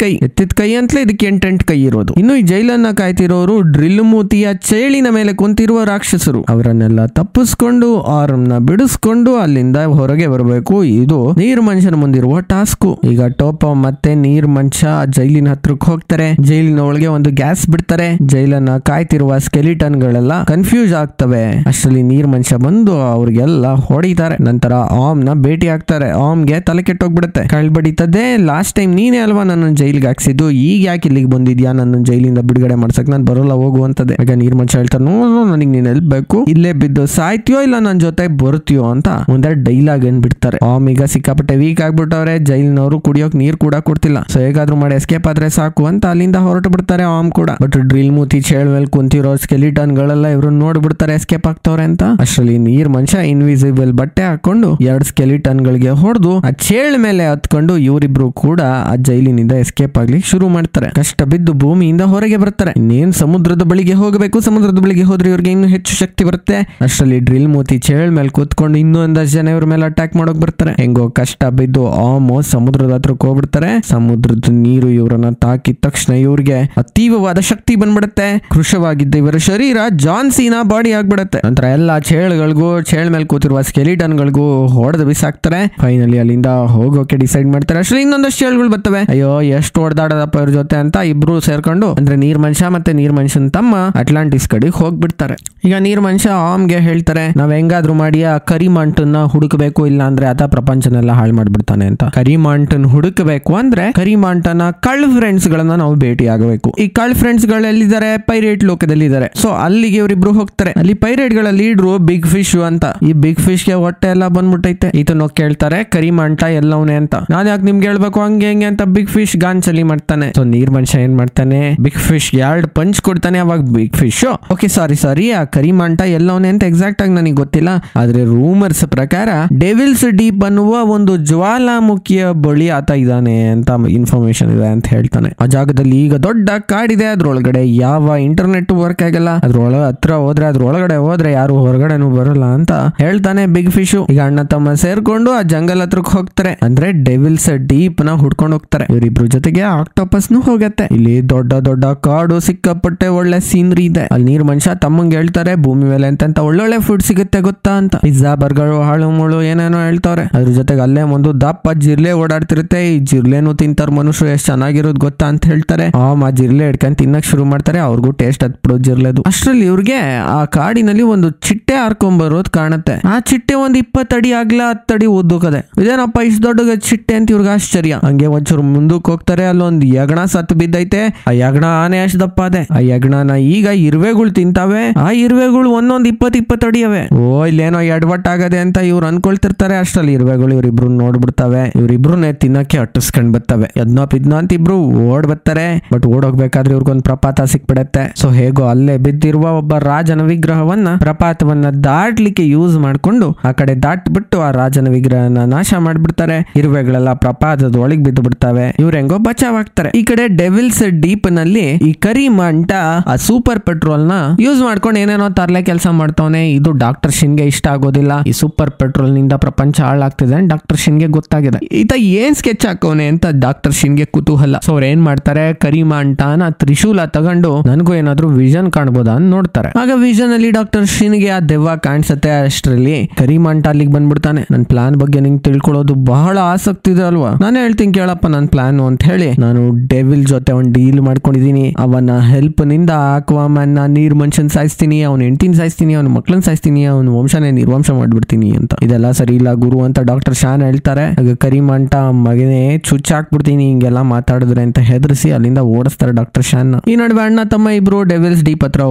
ಕೈ ಅಂತಲೇ ಇದಕ್ಕೆ 8 ಕೈ ಇರೋದು. ಇನ್ನು ಈ ಜೈಲನ್ನ ಕಾಯ್ತಿರೋರು ಡ್ರಿಲ್ ಮೂತಿಯ ಚೇಳಿನ ಮೇಲೆ ಕುಂತಿರುವ ರಾಕ್ಷಸರು. ಅವರನ್ನೆಲ್ಲ ತಪ್ಪಿಸ್ಕೊಂಡು ಆರ್ಮ್ ನ ಬಿಡಿಸ್ಕೊಂಡು ಅಲ್ಲಿಂದ ಹೊರಗೆ ಬರಬೇಕು. ಇದು ನೀರ್ ಮನುಷ್ಯನ ಮುಂದಿರುವ ಟಾಸ್ಕ್. ಈಗ ಟೋಪೋ ಮತ್ತೆ ನೀರ್ ಮನುಷ್ಯ ಜೈಲಿನ ಹತ್ರಕ್ಕೆ ಹೋಗ್ತಾರೆ. ಜೈಲಿನ ಒಳಗೆ ಒಂದು ಗ್ಯಾಸ್ ಬಿಡ್ತಾರೆ. ಜೈಲನ್ನ ಕಾಯ್ತಿರುವ ಸ್ಕೆಲಿಟನ್ ಗಳೆಲ್ಲ ಕನ್ಫ್ಯೂಸ್ ಆಗ್ತವೆ. ಅಷ್ಟರಲ್ಲಿ ನೀರ್ ಮನುಷ್ಯ ಬಂದು ಅವ್ರಿಗೆಲ್ಲ ಹೊಡಿತಾರೆ. ನಂತರ ಆಮ್ ನ ಭೇಟಿ ಆಗ್ತಾರೆ. ಆಮ್ಗೆ ತಲೆ ಕೆಟ್ಟೋಗ್ಬಿಡುತ್ತೆ. ಕಳ್ಬಡಿತದೆ. ಲಾಸ್ಟ್ ಟೈಮ್ ನೀನೇ ಅಲ್ವಾ ನನ್ನ ಜೈಲ್ಗೆ ಹಾಕ್ಸಿದ್ದು, ಈಗ ಯಾಕೆ ಇಲ್ಲಿಗೆ ಬಂದಿದ್ಯಾ? ನನ್ನ ಜೈಲಿಂದ ಬಿಡುಗಡೆ ಮಾಡ್ಸಕ್ ನಾನು ಬರೋಲ್ಲ ಹೋಗುವಂತದೆ. ಆಗ ನೀರ್ ಮನುಷ್ಯ ಹೇಳ್ತಾರೆ, ನನಗೆ ನೀನ್ ಎಲ್ಲಿ ಬೇಕು, ಇಲ್ಲೇ ಬಿದ್ದು ಸಾಯ್ತೀಯೋ ಇಲ್ಲ ನನ್ನ ಜೊತೆ ಬರ್ತೀಯೋ ಅಂತ ಒಂದೆರಡು ಡೈಲಾಗ್ ಏನ್ ಬಿಡ್ತಾರೆ. ಆಮ್ ಈಗ ಸಿಕ್ಕಾಪಟ್ಟೆ ವೀಕ್ ಆಗ್ಬಿಟ್ಟವ್ರೆ. ಜೈಲಿನವರು ಕುಡಿಯೋಕ್ ನೀರ್ ಕೂಡ ಕೊಡ್ತಿಲ್ಲ. ಸೊ ಹೇಗಾದ್ರೂ ಮಾಡಿ ಎಸ್ಕೇಪ್ ಆದ್ರೆ ಸಾಕು ಅಂತ ಅಲ್ಲಿಂದ ಹೊರಟು ಬಿಡ್ತಾರೆ ಆಮ್ ಕೂಡ. ಬಟ್ ಡ್ರಿಲ್ ಮೂತಿ ಚೇಳ್ ಮೇಲೆ ಕುಂತಿರೋ ಸ್ಕೆಲಿಟನ್ ಗಳೆಲ್ಲ ಇವ್ರು ನೋಡ್ಬಿಡ್ತಾರೆ ಎಸ್ಕೇಪ್ ಆಗ್ತವ್ರೆ ಅಂತ. ಅಷ್ಟರಲ್ಲಿ ನೀರ್ ಮನುಷ್ಯ ಇನ್ವಿಸಿಬಲ್ ಬಟ್ಟೆ ಹಾಕೊಂಡು 2 ಸ್ಕೆಲಿಟನ್ ಗಳಿಗೆ ಹೊಡೆದು ಆ ಚೇಳ್ ಮೇಲೆ ಹತ್ಕೊಂಡು ಇವರಿಬ್ರು ಕೂಡ ಆ ಜೈಲಿನಿಂದ ಎಸ್ಕೇಪ್ ಆಗ್ಲಿಕ್ಕೆ ಶುರು ಮಾಡ್ತಾರೆ. ಕಷ್ಟ ಬಿದ್ದು ಭೂಮಿಯಿಂದ ಹೊರಗೆ ಬರ್ತಾರೆ. ಇನ್ನೇನ್ ಸಮುದ್ರದ ಬಳಿಗೆ ಹೋಗಬೇಕು. ಸಮುದ್ರದ ಬಳಿಗೆ ಹೋದ್ರೆ ಇವ್ರಿಗೆ ಇನ್ನು ಹೆಚ್ಚು ಶಕ್ತಿ ಬರುತ್ತೆ. ಅಷ್ಟರಲ್ಲಿ ಡ್ರಿಲ್ ಮೂತಿ ಚೇಳ್ ಮೇಲೆ ಕೂತ್ಕೊಂಡು ಇನ್ನೊಂದಷ್ಟು ಜನ ಇವ್ರ ಮೇಲೆ ಅಟ್ಯಾಕ್ ಮಾಡೋಕ್ ಬರ್ತಾರೆ. ಹೆಂಗೋ ಕಷ್ಟ ಬಿದ್ದು ಆಮೋ ಸಮುದ್ರದ ಹತ್ರಕ್ಕೆ ಹೋಗ್ಬಿಡ್ತಾರೆ. ಸಮುದ್ರದ ನೀರು ಇವರನ್ನ ತಾಕಿದ ತಕ್ಷಣ ಇವ್ರಿಗೆ ಅತೀವವಾದ ಶಕ್ತಿ ಬಂದ್ಬಿಡುತ್ತೆ. ಕೃಶವಾಗಿದ್ದ ಇವರ ಶರೀರ ಜಾನ್ಸಿನ ಬಾಡಿ ಆಗ್ಬಿಡುತ್ತೆ. ನಂತರ ಎಲ್ಲಾ ಚೇಳ್ಗಳಿಗೂ ಚೇಳ್ ಮೇಲೆ ಕೂತಿರುವ ಸ್ಕೆಲಿಟನ್ ಗಳಿಗೂ ಹೊಡೆದು ಬಿಸಾಕ್ತಾರೆ. ಫೈನಲಿ ಅಲ್ಲಿಂದ ಹೋಗೋಕೆ ಡಿಸೈಡ್ ಮಾಡ್ತಾರೆ. ಅಷ್ಟೇ ಇನ್ನೊಂದಷ್ಟು ಚೇಳ್ಗಳು ಬರ್ತವೆ. ಅಯ್ಯೋ ಎಷ್ಟು ಹೊಡೆದಾಡದಪ್ಪ ಇವ್ರ ಜೊತೆ ಅಂತ ಇಬ್ರು ಸೇರ್ಕೊಂಡು ಅಂದ್ರೆ ನೀರ್ ಮನುಷ್ಯ ಮತ್ತೆ ನೀರ್ ಮನುಷ್ಯನ್ ತಮ್ಮ ಅಟ್ಲಾಂಟಿಸ್ ಕಡೆಗೆ ಹೋಗ್ಬಿಡ್ತಾರೆ. ಈಗ ನೀರ್ ಮನುಷ್ಯ ಆಮ್ಗೆ ಹೇಳ್ತಾರೆ, ನಾವ್ ಹೆಂಗಾದ್ರೂ ಮಾಡಿ ಆ ಕರಿಮಾಂಟನ್ನ ಹುಡುಕಬೇಕು, ಇಲ್ಲ ಅಂದ್ರೆ ಆತ ಪ್ರಪಂಚನೆಲ್ಲ ಹಾಳು ಮಾಡ್ಬಿಡ್ತಾನೆ ಅಂತ. ಕರಿಮಾಂಟನ್ ಹುಡುಕಬೇಕು ಅಂದ್ರೆ ಕರಿಮಾಂಟನ ಕಳ್ ಫ್ರೆಂಡ್ಸ್ ಗಳನ್ನ ನಾವು ಭೇಟಿ ಆಗಬೇಕು. ಈ ಕಳ್ ಫ್ರೆಂಡ್ಸ್ ಗಳು ಎಲ್ಲಿದ್ದಾರೆ? ಪೈರೇಟ್ ಲೋಕದಲ್ಲಿ ಇದ್ದಾರೆ. ಸೊ ಅಲ್ಲಿಗೆ ಇವರಿಬ್ರು ಹೋಗ್ತಾರೆ. ಅಲ್ಲಿ ಪೈರೇಟ್ ಗಳ ಲೀಡ್ರು ಬಿಗ್ ಫಿಶ್ ಅಂತ. ಈ ಬಿಗ್ ಫಿಶ್ ಗೆ ಹೊಟ್ಟೆ ಎಲ್ಲ ಬಂದ್ಬಿಟ್ಟೈತೆ. ಈತನ ಕೇಳ್ತಾರೆ ಕರಿಮಾಂಟ ಎಲ್ಲವನೇ ಅಂತ. ನಾನ್ ಯಾಕೆ ನಿಮ್ಗೆ ಹೇಳ್ಬೇಕು ಹಂಗೆ ಹೆಂಗೆ ಅಂತ ಬಿಗ್ ಫಿಶ್ ಗಾಂಚಲಿ ಮಾಡ್ತಾನೆ. ಸೊ ನೀರ್ ಮನುಷ್ಯ ಏನ್ ಮಾಡ್ತಾನೆ, ಬಿಗ್ ಫಿಶ್ 2 ಪಂಚ್ ಕೊಡ್ತಾನೆ. ಅವಾಗ big big fish. Okay sorry ಆ ಕರಿಮಾಂಟ ಎಲ್ಲವನೇ ಅಂತ ಎಕ್ಸಾಕ್ಟ್ ಆಗಿ ನನಗೆ ಗೊತ್ತಿಲ್ಲ, ಆದ್ರೆ ರೂಮರ್ಸ್ ಪ್ರಕಾರ ಡೆವಿಲ್ಸ್ ಡೀಪ್ ಅನ್ನುವ ಒಂದು ಜ್ವಾಲಾಮುಖಿಯ ಬಳಿ ಆತ ಇದ್ದಾನೆ ಅಂತ ಇನ್ಫಾರ್ಮೇಶನ್ ಇದೆ ಅಂತ ಹೇಳ್ತಾನೆ. ಆ ಜಾಗದಲ್ಲಿ ಈಗ ದೊಡ್ಡ ಕಾಡಿದೆ, ಅದ್ರೊಳಗಡೆ ಯಾವ ಇಂಟರ್ನೆಟ್ ವರ್ಕ್ ಆಗಲ್ಲ, ಅದ್ರೊಳಗಡೆ ಹೋದ್ರೆ ಯಾರು ಹೊರಗಡೆನೂ ಬರಲ್ಲ ಅಂತ ಹೇಳ್ತಾನೆ ಬಿಗ್ ಫಿಶ್. ಈಗ ಅಣ್ಣ ತಮ್ಮ ಸೇರ್ಕೊಂಡು ಆ ಜಂಗಲ್ ಹತ್ರಕ್ಕೆ ಹೋಗ್ತಾರೆ, ಅಂದ್ರೆ ಡೆವಿಲ್ಸ್ ಡೀಪ್ ನ ಹುಡ್ಕೊಂಡು ಹೋಗ್ತಾರೆ. ಇವರಿಬ್ರು ಜೊತೆಗೆ ಆಕ್ಟೋಪಸ್ ನು ಹೋಗತ್ತೆ. ಇಲ್ಲಿ ದೊಡ್ಡ ದೊಡ್ಡ ಕಾಡು, ಸಿಕ್ಕಾಪಟ್ಟೆ ಒಳ್ಳೆ ಸೀನರಿ ಇದೆ. ಅಲ್ಲಿ ನೀರ್ ಮನುಷ್ಯ ತಮ್ಮಂಗೆ ಹೇಳ್ತಾರೆ ಭೂಮಿ ಮೇಲೆ ಅಂತ ಒಳ್ಳೊಳ್ಳೆ ಫುಡ್ ಸಿಗುತ್ತೆ ಗೊತ್ತಾ ಅಂತ. ಪಿಜ್ಜಾ, ಬರ್ಗರ್, ಹಾಳು ಮುಳು ಏನೇನೋ ಹೇಳ್ತಾರೆ. ಅದ್ರ ಜೊತೆಗೆ ಅಲ್ಲೇ ಒಂದು ದಪ್ಪ ಜಿರ್ಲೆ ಓಡಾಡ್ತಿರುತ್ತೆ. ಈ ಜಿರ್ಲೆನು ತಿಂತಾರ ಮನುಷ್ಯರು, ಎಷ್ಟು ಚೆನ್ನಾಗಿರೋದು ಗೊತ್ತಾ ಅಂತ ಹೇಳ್ತಾರೆ. ಆ ಜಿರ್ಲೆ ಹಿಡ್ಕೊಂಡ್ ತಿನ್ನಕ್ ಶುರು ಮಾಡ್ತಾರೆ. ಅವ್ರಿಗೂ ಟೇಸ್ಟ್ ಹತ್ಬಿಡೋ ಜಿರ್ಲೆದು. ಅಷ್ಟ್ರಲ್ಲಿ ಇವ್ರಿಗೆ ಆ ಕಾಡಿನಲ್ಲಿ ಒಂದು ಚಿಟ್ಟೆ ಹಾರ್ಕೊಂಬರೋದು ಕಾಣುತ್ತೆ. ಆ ಚಿಟ್ಟೆ ಒಂದ್ 20 ಅಡಿ ಆಗ್ಲ 10 ಅಡಿ ಉದ್ದಕ್ಕದೆ. ಇದೇನಪ್ಪ ಇಷ್ಟು ದೊಡ್ಡ ಚಿಟ್ಟೆ ಅಂತ ಇವ್ರಿಗೆ ಆಶ್ಚರ್ಯ. ಹಂಗೆ ಒಂಚೂರು ಮುಂದಕ್ಕೆ ಹೋಗ್ತಾರೆ, ಅಲ್ಲೊಂದು ಯಗಣ ಸತ್ತು ಬಿದ್ದೈತೆ. ಆ ಯಗಣ ಆನೆ ಅಷ್ಟು ದಪ್ಪ ಅದೆ. ಆ ಯಗಣನ ಈಗ ಇರುವೆಗಳು ತಿಂತಾವೆ. ಆ ಇರುವೆಗಳು ಒಂದೊಂದ್ 20 ಅಡಿ ಅವೆ. ಇಲ್ಲೇನೋ ಎಡವಟ್ಟಾಗದೆ ಅಂತ ಇವ್ರು ಅನ್ಕೊಳ್ತಿರ್ತಾರೆ. ಅಷ್ಟ್ರಲ್ಲಿ ಇರುವೆಗಳು ಇವ್ರಿಬ್ರು ನೋಡ್ಬಿಡ್ತಾವೆ. ಇವ್ರಿಬ್ರುನೇ ತಿನ್ನಕ್ಕೆ ಅಟ್ಟಿಸ್ಕೊಂಡ್ ಬರ್ತವೆ. ಯದ್ನೋ ಅಂತ ಇಬ್ರು ಓಡ್ ಬರ್ತಾರೆ. ಬಟ್ ಓಡೋಗ್ಬೇಕಾದ್ರೆ ಇವ್ರಿಗೊಂದು ಪ್ರಪಾತ ಸಿಕ್ಬಿಡತ್ತೆ. ಸೊ ಹೇಗೋ ಅಲ್ಲೇ ಬಿದ್ದಿರುವ ಒಬ್ಬ ರಾಜನ ವಿಗ್ರಹವನ್ನ ಪ್ರಪಾತವನ್ನ ದಾಟ್ಲಿಕ್ಕೆ ಯೂಸ್ ಮಾಡ್ಕೊಂಡು ಆ ಕಡೆ ದಾಟ್ಬಿಟ್ಟು ಆ ರಾಜನ ವಿಗ್ರಹನ ನಾಶ ಮಾಡ್ಬಿಡ್ತಾರೆ. ಇರುವೆಗಳೆಲ್ಲ ಪ್ರಪಾತದ ಒಳಗೆ ಬಿದ್ದು ಬಿಡ್ತವೆ. ಇವ್ರ ಹೆಂಗೋ ಬಚಾವ್ ಆಗ್ತಾರೆ. ಈ ಕಡೆ ಡೆವಿಲ್ಸ್ ಡೀಪ್ ನಲ್ಲಿ ಈ ಕರಿಮಾಂಟ ಆ ಸೂಪರ್ ಪೆಟ್ರೋಲ್ ನ ಯೂಸ್ ಮಾಡ್ಕೊಂಡು ಏನೇನೋ ತರ್ಲೆ ಕೆಲಸ ಮಾಡ್ತಾವನೆ. ಇದು ಡಾಕ್ಟರ್ ಶಿನ್ಗೆ ಇಷ್ಟ ಆಗೋದಿಲ್ಲ. ಈ ಸೂಪರ್ ಪೆಟ್ರೋಲ್ ನಿಂದ ಪ್ರಪಂಚ ಹಾಳಾಗ್ತಿದೆ ಡಾಕ್ಟರ್ ಶಿನ್ಗೆ ಗೊತ್ತಾಗಿದೆ. ಈತ ಏನ್ ಸ್ಕೆಚ್ ಹಾಕೋನೆ ಅಂತ ಡಾಕ್ಟರ್ ಶಿನ್ಗೆ ಕುತೂಹಲ. ಸೊ ಅವ್ರ ಏನ್ ಮಾಡ್ತಾರೆ, ಕರಿಮಾಂಟನ ತ್ರಿಶೂಲ ತಗೊಂಡು ನನಗೂ ಏನಾದ್ರು ವಿಷನ್ ಕಾಣ್ಬೋದಾ ಅಂತ ನೋಡ್ತಾರೆ. ಆಗ ವಿಷನ್ ಅಲ್ಲಿ ಡಾಕ್ಟರ್ ಶಿನ್ಗೆ ಆ ದೆವ್ವ ಕಾಣಿಸುತ್ತೆ. ಅಷ್ಟರಲ್ಲಿ ಕರಿಮಾಂಟ ಅಲ್ಲಿಗೆ ಬಂದ್ಬಿಡ್ತಾನೆ. ನನ್ ಪ್ಲಾನ್ ಬಗ್ಗೆ ನಿಂಗೆ ತಿಳ್ಕೊಳ್ಳೋದು ಬಹಳ ಆಸಕ್ತಿ ಇದೆ ಅಲ್ವಾ, ನಾನೇ ಹೇಳ್ತೀನಿ ಕೇಳಪ್ಪ ನನ್ ಪ್ಲಾನ್ ಅಂತ ಹೇಳಿ ನಾನು ಡೆವಿಲ್ ಜೊತೆ ಒಂದು ಡೀಲ್ ಮಾಡ್ಕೊಂಡಿದೀನಿ. ಅವನ ಹೆಲ್ಪ್ ನಿಂದ ಆಕ್ವಾಮ್ಯಾನ್ ನೀರ್ ಮನುಷ್ಯನ್ ಸಾಯಿಸ್ತೀನಿ, ಅವ್ನ ಹೆಂಡತಿನ ಸಾಯಿಸ್ತೀನಿ, ಅವ್ನ ಮಕ್ಳನ್ ಸಾಯಿಸ್ತೀನಿ, ಅವ್ನ ವಂಶನೇ ನಿರ್ವಂಶ ಮಾಡ್ಬಿಡ್ತೀನಿ ಅಂತ. ಇದೆಲ್ಲ ಸರಿ ಇಲ್ಲ ಗುರು ಅಂತ ಡಾಕ್ಟರ್ ಶಾನ್ ಹೇಳ್ತಾರೆ. ಆಗ ಕರಿಮಾಂಟ ಮಗನೇ ಚುಚ್ಚಾಕ್ಬಿಡ್ತೀನಿ ಹಿಂಗೆಲ್ಲ ಮಾತಾಡಿದ್ರೆ ಅಂತ ಹೆದರ್ಸಿ ಅಲ್ಲಿಂದ ಓಡಿಸ್ತಾರೆ ಡಾಕ್ಟರ್ ಶಾನ್. ಈ ನಡುವೆ ಅಣ್ಣ ತಮ್ಮ ಇಬ್ರು ಡೆವಿಲ್ಸ್ ಡೀಪ್ ಹತ್ರ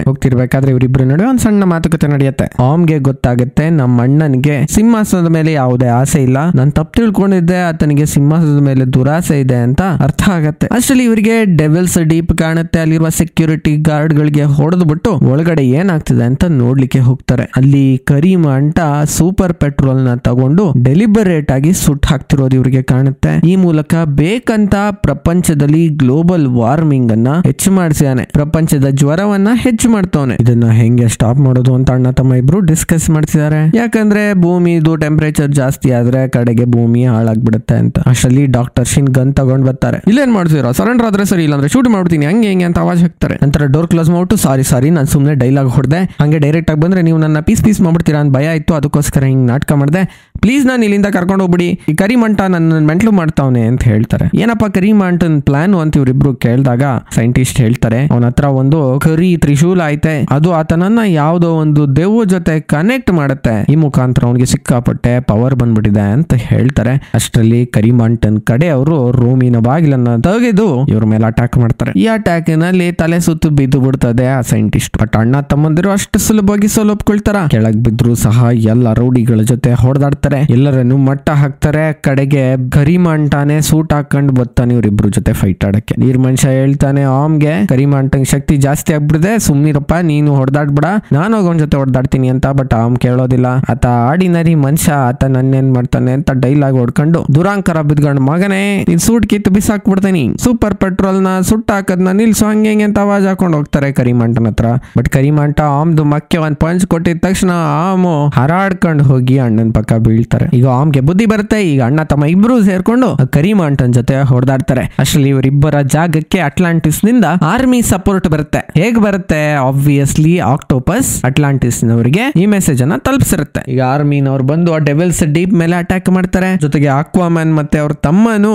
ಹೋಗ್ತಿರ್ಬೇಕಾದ್ರೆ ಇವರಿಬ್ರು ನಡುವೆ ಒಂದ್ ಸಣ್ಣ ಮಾತುಕತೆ ನಡೆಯುತ್ತೆ. ಆಮ್ಗೆ ಗೊತ್ತಾಗುತ್ತೆ ನಮ್ಮ ಅಣ್ಣನಿಗೆ ಸಿಂಹಾಸನದ ಮೇಲೆ ಯಾವುದೇ ಆಸೆ ಇಲ್ಲ, ನಾನು ತಪ್ಪು ತಿಳ್ಕೊಂಡಿದ್ದೆ, ಆತನಿಗೆ ಸಿಂಹಾಸನದ ಮೇಲೆ ದುರಾಸೆ ಇದೆ ಅಂತ ಅರ್ಥ ಆಗತ್ತೆ. ಅಷ್ಟರಲ್ಲಿ ಇವರಿಗೆ ಡೆವಿಲ್ಸ್ ಡೀಪ್ ಕಾಣುತ್ತೆ. ಅಲ್ಲಿರುವ ಸೆಕ್ಯೂರಿಟಿ ಗಾರ್ಡ್ ಗಳಿಗೆ ಹೊಡೆದು ಬಿಟ್ಟು ಒಳಗಡೆ ಏನಾಗ್ತಿದೆ ಅಂತ ನೋಡ್ಲಿಕ್ಕೆ ಹೋಗ್ತಾರೆ. ಅಲ್ಲಿ ಕರಿಮಾಂಟ ಸೂಪರ್ ಪೆಟ್ರೋಲ್ ನ ತಗೊಂಡು ಡೆಲಿಬರೇಟ್ ಆಗಿ ಸುಟ್ಟು ಹಾಕ್ತಿರೋದು ಇವ್ರಿಗೆ ಕಾಣುತ್ತೆ. ಈ ಮೂಲಕ ಬೇಕಂತ ಪ್ರಪಂಚದಲ್ಲಿ ಗ್ಲೋಬಲ್ ವಾರ್ಮಿಂಗ್ ಅನ್ನ ಹೆಚ್ಚು ಮಾಡಿಸಿದಾನೆ, ಪ್ರಪಂಚದ ಜ್ವರವನ್ನ ಹೆಚ್ಚು ಮಾಡ್ತವನೆ. ಇದನ್ನ ಹೆಂಗೆ ಸ್ಟಾಪ್ ಮಾಡೋದು ಅಂತ ಅಣ್ಣ ತಮ್ಮ ಇಬ್ರು ಡಿಸ್ಕಸ್ ಮಾಡ್ತಿದ್ದಾರೆ. ಯಾಕಂದ್ರೆ ಭೂಮಿದು ಟೆಂಪರೇಚರ್ ಜಾಸ್ತಿ ಆದ್ರೆ ಕಡೆಗೆ ಭೂಮಿ ಹಾಳಾಗ್ಬಿಡುತ್ತೆ ಅಂತ. ಅಷ್ಟರಲ್ಲಿ ಡಾಕ್ಟರ್ ಶಿನ್ ಗನ್ ತಗೊಂಡ್ ಬರ್ತಾರೆ. ಇಲ್ಲೇನ್ ಮಾಡ್ತೀರಾ, ಸರೆಂಡರ್ ಆದ್ರೆ ಸರಿ, ಇಲ್ಲ ಅಂದ್ರೆ ಶೂಟ್ ಮಾಡ್ತೀನಿ ಹಂಗೆ ಹೆಂಗೆ ಅಂತ ಆವಾಜ್ ಹಾಕ್ತಾರೆ. ನಂತರ ಡೋರ್ ಕ್ಲೋಸ್ ಮಾಡ್ಬಿಟ್ಟು ಸಾರಿ ನಾನು ಸುಮ್ನೆ ಡೈಲಾಗ್ ಹೊಡೆದೆ, ಹಂಗೆ ಡೈರೆಕ್ಟ್ ಆಗಿ ಬಂದ್ರೆ ನೀವು ನನ್ನ ಪೀಸ್ ಮಾಡ್ಬಿಡ್ತೀರಾ ಅಂತ ಭಯ ಇತ್ತು, ಅದಕ್ಕೋಸ್ಕರ ಹಿಂಗ್ ನಾಟಕ ಮಾಡಿದೆ, ಪ್ಲೀಸ್ ನಾನು ಇಲ್ಲಿಂದ ಕರ್ಕೊಂಡು ಹೋಗ್ಬಿಡಿ, ಈ ಕರಿಮಂಟ ನನ್ನ ಮೆಂಟ್ಲು ಮಾಡ್ತಾವನೆ ಅಂತ ಹೇಳ್ತಾರೆ. ಏನಪ್ಪ ಕರಿಮಂಟನ್ ಪ್ಲಾನ್ ಅಂತ ಇವ್ರಿಬ್ರು ಕೇಳಿದಾಗ ಸೈಂಟಿಸ್ಟ್ ಹೇಳ್ತಾರೆ, ಅವನ ಹತ್ರ ಒಂದು ಕರಿ ತ್ರಿಶೂಲ ಐತೆ, ಅದು ಆತನನ್ನ ಯಾವುದೋ ಒಂದು ದೆವ್ವ ಜೊತೆ ಕನೆಕ್ಟ್ ಮಾಡುತ್ತೆ, ಈ ಮುಖಾಂತರ ಅವನಿಗೆ ಸಿಕ್ಕಾಪಟ್ಟೆ ಪವರ್ ಬಂದ್ಬಿಟ್ಟಿದೆ ಅಂತ ಹೇಳ್ತಾರೆ. ಅಷ್ಟರಲ್ಲಿ ಕರಿಮಂಟನ್ ಕಡೆ ಅವರು ರೂಮಿನ ಬಾಗಿಲನ್ನ ತೆಗೆದು ಇವ್ರ ಮೇಲೆ ಅಟ್ಯಾಕ್ ಮಾಡ್ತಾರೆ. ಈ ಅಟ್ಯಾಕ್ ನಲ್ಲಿ ತಲೆ ಸುತ್ತು ಬಿದ್ದು ಬಿಡ್ತದೆ ಆ ಸೈಂಟಿಸ್ಟ್. ಬಟ್ ಅಣ್ಣ ತಮ್ಮಂದಿರು ಅಷ್ಟು ಸುಲಭವಾಗಿ ಸೋಲೊಪ್ಕೊಳ್ತಾರ. ಕೆಳಗ್ ಬಿದ್ರು ಸಹ ಎಲ್ಲ ರೌಡಿಗಳ ಜೊತೆ ಹೊಡೆದಾಡ್ತಾರೆ, ಎಲ್ಲರನ್ನು ಮಟ್ಟ ಹಾಕ್ತಾರೆ. ಕಡೆಗೆ ಕರಿಮಂಟಾನೆ ಸೂಟ್ ಹಾಕೊಂಡು ಬರ್ತಾನೆ ಇವ್ರಿಬ್ರು ಜೊತೆ ಫೈಟ್ ಆಡಕ್ಕೆ. ನೀರ್ ಮನುಷ್ಯ ಹೇಳ್ತಾನೆ ಆಮ್ಗೆ, ಕರಿಮಂಟನ್ ಶಕ್ತಿ ಜಾಸ್ತಿ ಆಗ್ಬಿಡಿದೆ, ಸುಮ್ನಿರಪ್ಪ ನೀನು ಹೊಡೆದಾಡ್ಬಿಡ, ನಾನು ಅವನ ಜೊತೆ ಹೊಡೆದಾಡ್ತೀನಿ ಅಂತ. ಬಟ್ ಆಮ್ ಕೇಳೋದಿಲ್ಲ. ಆತ ಆರ್ಡಿನರಿ ಮನುಷ್ಯ, ಆತ ನನ್ನೇನ್ ಮಾಡ್ತಾನೆ ಅಂತ ಡೈಲಾಗ್ ಹೊಡ್ಕೊಂಡು ದುರಾಂಕರ ಬಿದ್ಕೊಂಡು ಮಗನೇ ನೀನ್ ಸೂಟ್ ಕಿತ್ತು ಬಿಸಾಕ್ಬಿಡ್ತೀನಿ, ಸೂಪರ್ ಪೆಟ್ರೋಲ್ ನ ಸುಟ್ಟ ಹಾಕದ್ನ ನಿಲ್ಸು ಹಂಗೆ ಅಂತ ಆವಾಜ್ ಹಾಕೊಂಡು ಹೋಗ್ತಾರೆ ಕರಿಮಂಟನ್ ಹತ್ರ. ಬಟ್ ಕರಿಮಂಟ ಆಮ್ದು ಮಕ್ಕೆ ಒಂದ್ ಪಂಚ್ ಕೊಟ್ಟಿದ ತಕ್ಷಣ ಆಮು ಹರಾಡ್ಕೊಂಡು ಹೋಗಿ ಅಣ್ಣನ್ ಪಕ್ಕ ಬೀಳ್ತಾರೆ. ಈಗ ಆಮ್ಗೆ ಬುದ್ಧಿ ಬರುತ್ತೆ. ಈಗ ಅಣ್ಣ ತಮ್ಮ ಇಬ್ರು ಸೇರ್ಕೊಂಡು ಕರಿಮಂಟನ್ ಜೊತೆ ಹೊಡೆದಾಡ್ತಾರೆ. ಅಷ್ಟರಲ್ಲಿ ಇವರಿಬ್ಬರ ಜಾಗಕ್ಕೆ ಅಟ್ಲಾಂಟಿಸ್ ನಿಂದ ಆರ್ಮಿ ಸಪೋರ್ಟ್ ಬರುತ್ತೆ. ಹೇಗ್ ಬರುತ್ತೆ, ಆಬ್ವಿಯಸ್ಲಿ ಆಕ್ಟೋಪಸ್ ಅಟ್ಲಾಂಟಿಸ್ ನವರಿಗೆ ಈ ಮೆಸೇಜ್ ಅನ್ನ ತಲುಪಿಸಿರುತ್ತೆ. ಈಗ ಆರ್ಮಿನವ್ರು ಬಂದು ಆ ಡೆವಿಲ್ಸ್ ಡೀಪ್ ಮೇಲೆ ಅಟ್ಯಾಕ್ ಮಾಡ್ತಾರೆ. ಜೊತೆಗೆ ಆಕ್ವಾಮ್ಯಾನ್ ಮತ್ತೆ ಅವ್ರ ತಮ್ಮನು